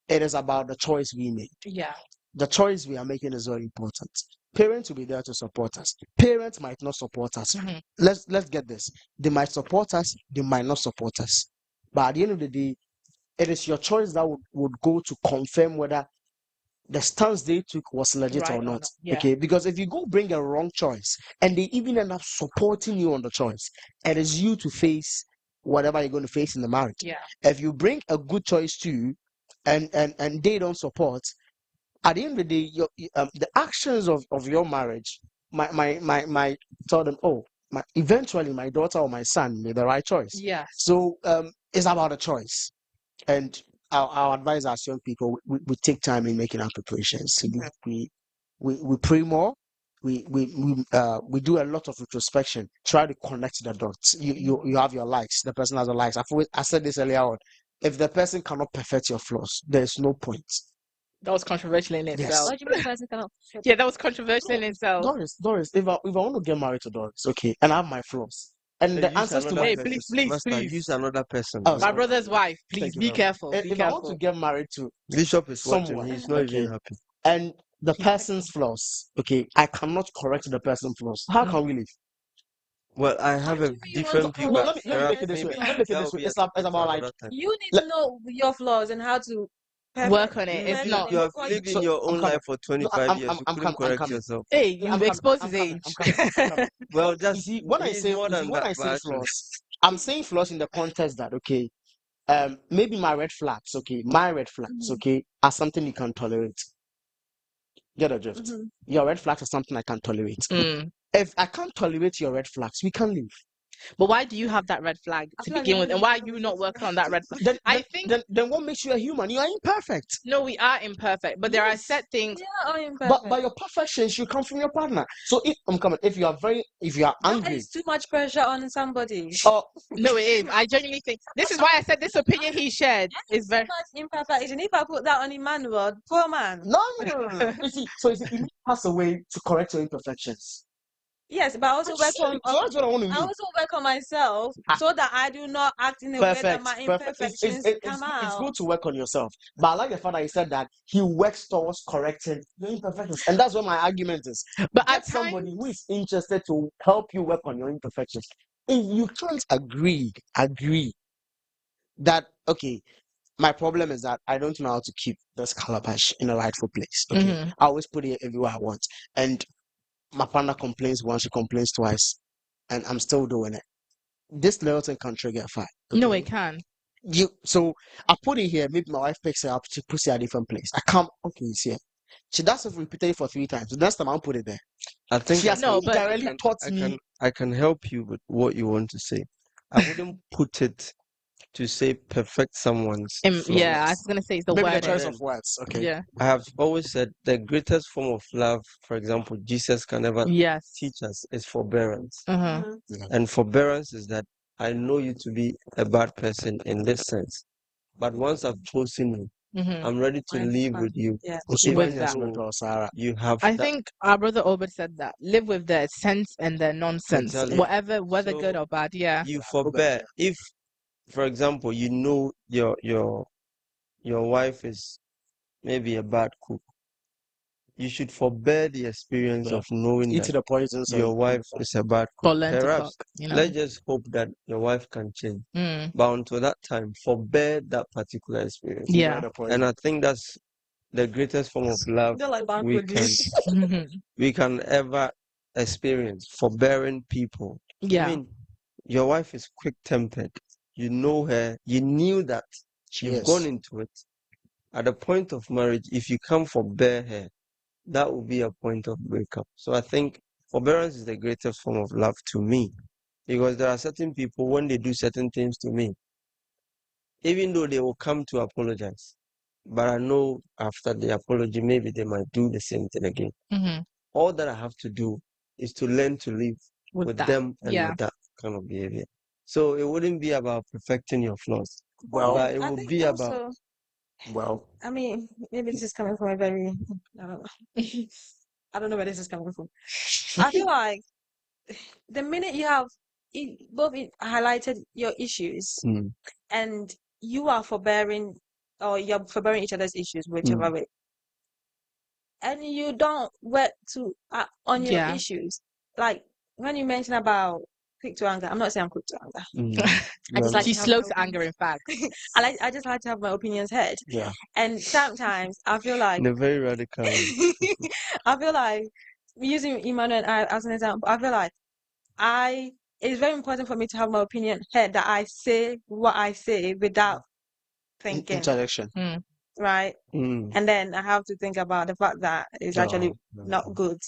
S8: it is about the choice we make.
S7: Yeah.
S8: The choice we are making is very important. Parents will be there to support us. Parents might not support us. Let's get this. They might support us, they might not support us. But at the end of the day, it is your choice that would go to confirm whether the stance they took was legit
S7: Right
S8: or not.
S7: Yeah.
S8: Okay, because if you go bring a wrong choice and they even end up supporting you on the choice, it is you to face whatever you're going to face in the marriage.
S7: Yeah.
S8: If you bring a good choice too, and they don't support, at the end of the day, the actions of your marriage might tell them, oh, eventually my daughter or my son made the right choice.
S7: Yes.
S8: So it's about a choice. And our advice as young people, we take time in making our preparations. We pray more. We do a lot of retrospection. Try to connect the dots. You have your likes. The person has the likes. I said this earlier on. If the person cannot perfect your flaws, there's no point.
S7: That was controversial in
S8: Yes.
S7: itself.
S9: What do you mean the person cannot?
S7: Yeah, that was controversial in itself.
S8: Doris, if I want to get married to Doris, okay, and I have my flaws, and the answers to my
S7: Hey, please.
S10: Use another person.
S8: Oh,
S7: My
S8: sorry.
S7: brother's wife, please
S8: Thank you
S7: be
S8: very much.
S7: careful.
S8: If I want to get married to
S10: Bishop is watching.
S8: someone,
S10: He's not
S8: okay,
S10: even happy.
S8: and the person's flaws, okay, I cannot correct the person's flaws. How can we live?
S10: Well, I have a different view,
S8: No,
S10: but
S8: let me make it this way. Let me make it this way. It's about like
S9: You need to know your flaws and how to
S7: work on it. If not,
S10: you have lived in your own life for 25 years. You couldn't correct yourself.
S7: hey, you've exposed his age.
S10: Well,
S8: you
S10: just
S8: see, when I say flaws, I'm saying flaws in the context that okay, maybe my red flags, okay, are something you can tolerate. Get a drift. Your red flags are something I can tolerate. If I can't tolerate your red flags, we can leave.
S7: But why do you have that red flag to begin with, and why are you not working on that red flag?
S8: Then what makes you a human? You are imperfect.
S7: No, we are imperfect, but there are set things.
S8: But your perfection should come from your partner. So if you are angry,
S9: that is too much pressure on somebody.
S8: Oh
S7: no, it is. I genuinely think this is why I said this opinion he shared is very
S9: much imperfection. If I put that on Emmanuel, poor man.
S8: No. You see, you need to pass away to correct your imperfections.
S9: Yes, but I also work on.
S8: That's what I want to
S9: I
S8: do.
S9: also work on myself so that I do not act in a way that my imperfections come out.
S8: It's good to work on yourself. But I like the fact that he said that he works towards correcting your imperfections, and that's what my argument is.
S7: But
S8: get somebody who is interested to help you work on your imperfections. If you can't agree that okay, my problem is that I don't know how to keep this calabash in a rightful place. Okay, I always put it everywhere I want, and my partner complains once, she complains twice, and I'm still doing it. This little thing can trigger a fight.
S7: Okay? No, it can.
S8: So I put it here. Maybe my wife picks it up. She puts it at a different place. I come. Okay, it's here. She does it repeatedly for 3 times. The next time I'll put it there.
S10: I think
S8: she has directly taught me.
S10: I can help you with what you want to say. I wouldn't put it to say perfect someone's
S7: yeah, I was gonna say it's the
S8: maybe
S7: word.
S8: the choice of words. Okay.
S7: Yeah.
S10: I have always said the greatest form of love, for example, Jesus can never teach us is forbearance. And forbearance is that I know you to be a bad person in this sense. But once I've chosen you, I'm ready to live with you.
S9: Yeah.
S7: With that.
S10: You have
S7: I
S10: that.
S7: think our brother Obed said that. Live with the sense and the nonsense.
S10: Totally.
S7: Whatever, whether
S10: So
S7: good or bad, yeah.
S10: you forbear. If, for example, you know your wife is maybe a bad cook, you should forbear the experience of knowing
S8: Eating
S10: that
S8: the poison.
S10: your wife is a bad
S7: Or
S10: cook.
S7: learn to
S10: Perhaps
S7: cook, you know.
S10: let's just hope that your wife can change. But until that time, forbear that particular experience.
S7: Yeah.
S10: And I think that's the greatest form of love
S9: They're like bad
S10: we can ever experience. Forbearing people.
S7: Yeah.
S10: I mean, your wife is quick-tempered. You know her. You knew that. You've gone into it. At the point of marriage, if you can't forbear her, that will be a point of breakup. So I think forbearance is the greatest form of love to me, because there are certain people, when they do certain things to me, even though they will come to apologize, but I know after the apology, maybe they might do the same thing again. All that I have to do is to learn to live with them and with that kind of behavior. So it wouldn't be about perfecting your flaws, but it would be about.
S9: I mean, maybe this is coming from a very, I don't know. I don't know where this is coming from. I feel like the minute you have both highlighted your issues and you are forbearing, or you're forbearing each other's issues, whichever way, and you don't work to on your issues, like when you mention about quick to anger, I'm not saying I'm quick to anger. I just like
S7: She's
S9: to have
S7: slow
S9: my
S7: to anger, in fact.
S9: I just like to have my opinions heard.
S8: Yeah.
S9: And sometimes I feel like
S10: In a very radical way.
S9: I feel like, using Emmanuel as an example, I feel like it's very important for me to have my opinion heard, that I say what I say without thinking.
S8: Interaction.
S9: Right? And then I have to think about the fact that it's actually not good.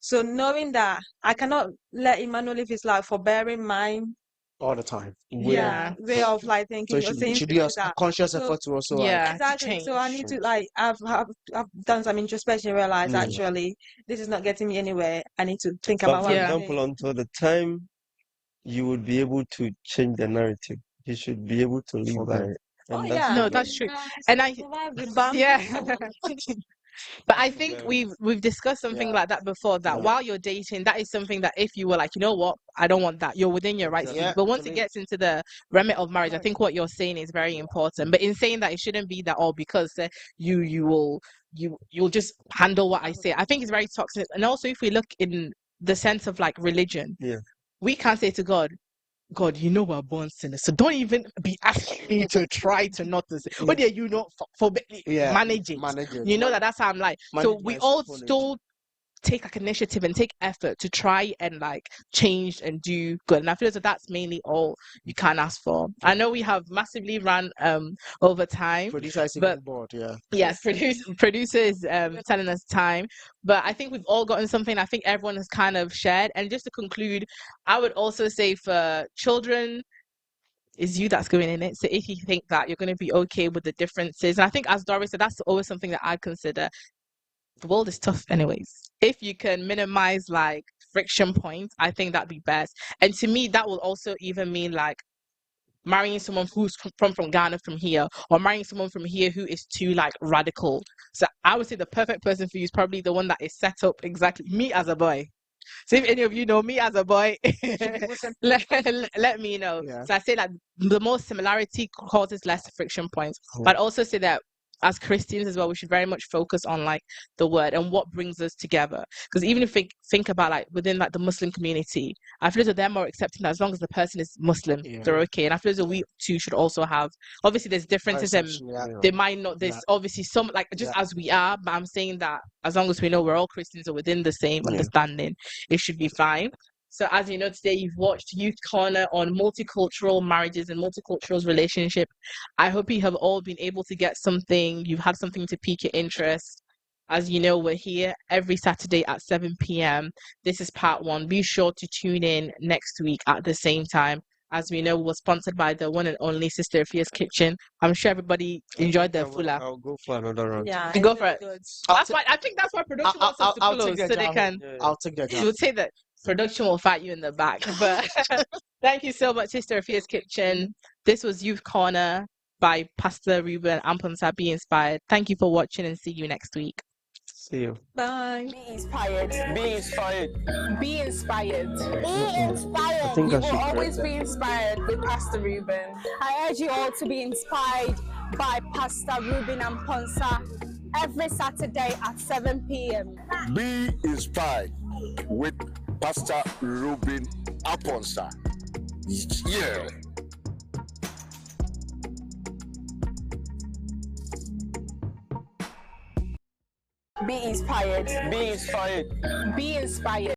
S9: So knowing that I cannot let Emmanuel live his life forbearing mine
S8: all the time.
S9: way of like thinking or saying
S8: should be a
S9: things like that.
S8: conscious
S9: So,
S8: effort to also
S9: exactly. So I need to I've done some introspection, realize actually this is not getting me anywhere. I need to think about
S10: For
S9: what
S10: example, until the time you would be able to change the narrative, you should be able to live by it. And
S7: No, that's true. And but I think we've discussed something like that before, that while you're dating, that is something that if you were like, you know what, I don't want that, you're within your rights. But once it gets into the remit of marriage, I think what you're saying is very important. But in saying that, it shouldn't be that because you'll just handle what I say. I think it's very toxic. And also, if we look in the sense of like religion, we can't say to God, you know we're born sinners, so don't even be asking me to try to not to say. What are you not manage it? You know that's how I'm like. So we all still take like initiative and take effort to try and like change and do good. And I feel that that's mainly all you can ask for. I know we have massively run over time.
S8: Producer is even bored,
S7: Yes, producer is telling us time. But I think we've all gotten something. I think everyone has kind of shared. And just to conclude, I would also say for children, it's you that's going in it. So if you think that you're going to be okay with the differences, and I think as Doris said, that's always something that I consider. The world is tough anyways. If you can minimize like friction points, I think that'd be best. And to me, that will also even mean like marrying someone who's from Ghana from here, or marrying someone from here who is too like radical. So I would say the perfect person for you is probably the one that is set up exactly me as a boy. So if any of you know me as a boy, let me know. So I say that the most similarity causes less friction points. But I also say that as Christians as well, we should very much focus on like the word and what brings us together. Because even if we think about like within like the Muslim community, I feel that they're more accepting that as long as the person is Muslim, they're okay. And I feel that we too should also have, obviously there's differences and they might not, there's obviously some like just as we are, but I'm saying that as long as we know we're all Christians or within the same understanding, it should be fine. So as you know, today you've watched Youth Corner on multicultural marriages and multicultural relationship. I hope you have all been able to get something. You've had something to pique your interest. As you know, we're here every Saturday at 7 p.m. This is part 1. Be sure to tune in next week at the same time. As we know, we're sponsored by the one and only Sister Afia's Kitchen. I'm sure everybody enjoyed their fuller.
S10: I'll go for another round.
S9: Yeah,
S7: go for it. That's why I think that's why production wants us to close, so they can.
S8: I'll take that.
S7: You'll say that production will fight you in the back. But thank you so much, Sister Afia's Kitchen. This was Youth Corner. by Pastor Ruben Amponsa. Be inspired. Thank you for watching and see you next week.
S10: See you.
S9: Bye.
S1: Be inspired.
S4: Be inspired.
S1: Be inspired.
S5: Be
S10: I
S5: inspired.
S10: think
S1: You
S10: I
S1: will
S10: should
S1: always
S10: correct
S1: be inspired with Pastor Ruben.
S2: I urge you all to be inspired by Pastor Ruben Amponsa every Saturday at 7 p.m.
S3: Be inspired with Pastor Ruben Aponsa. Yeah.
S1: Be inspired.
S4: Be inspired.
S1: Be inspired.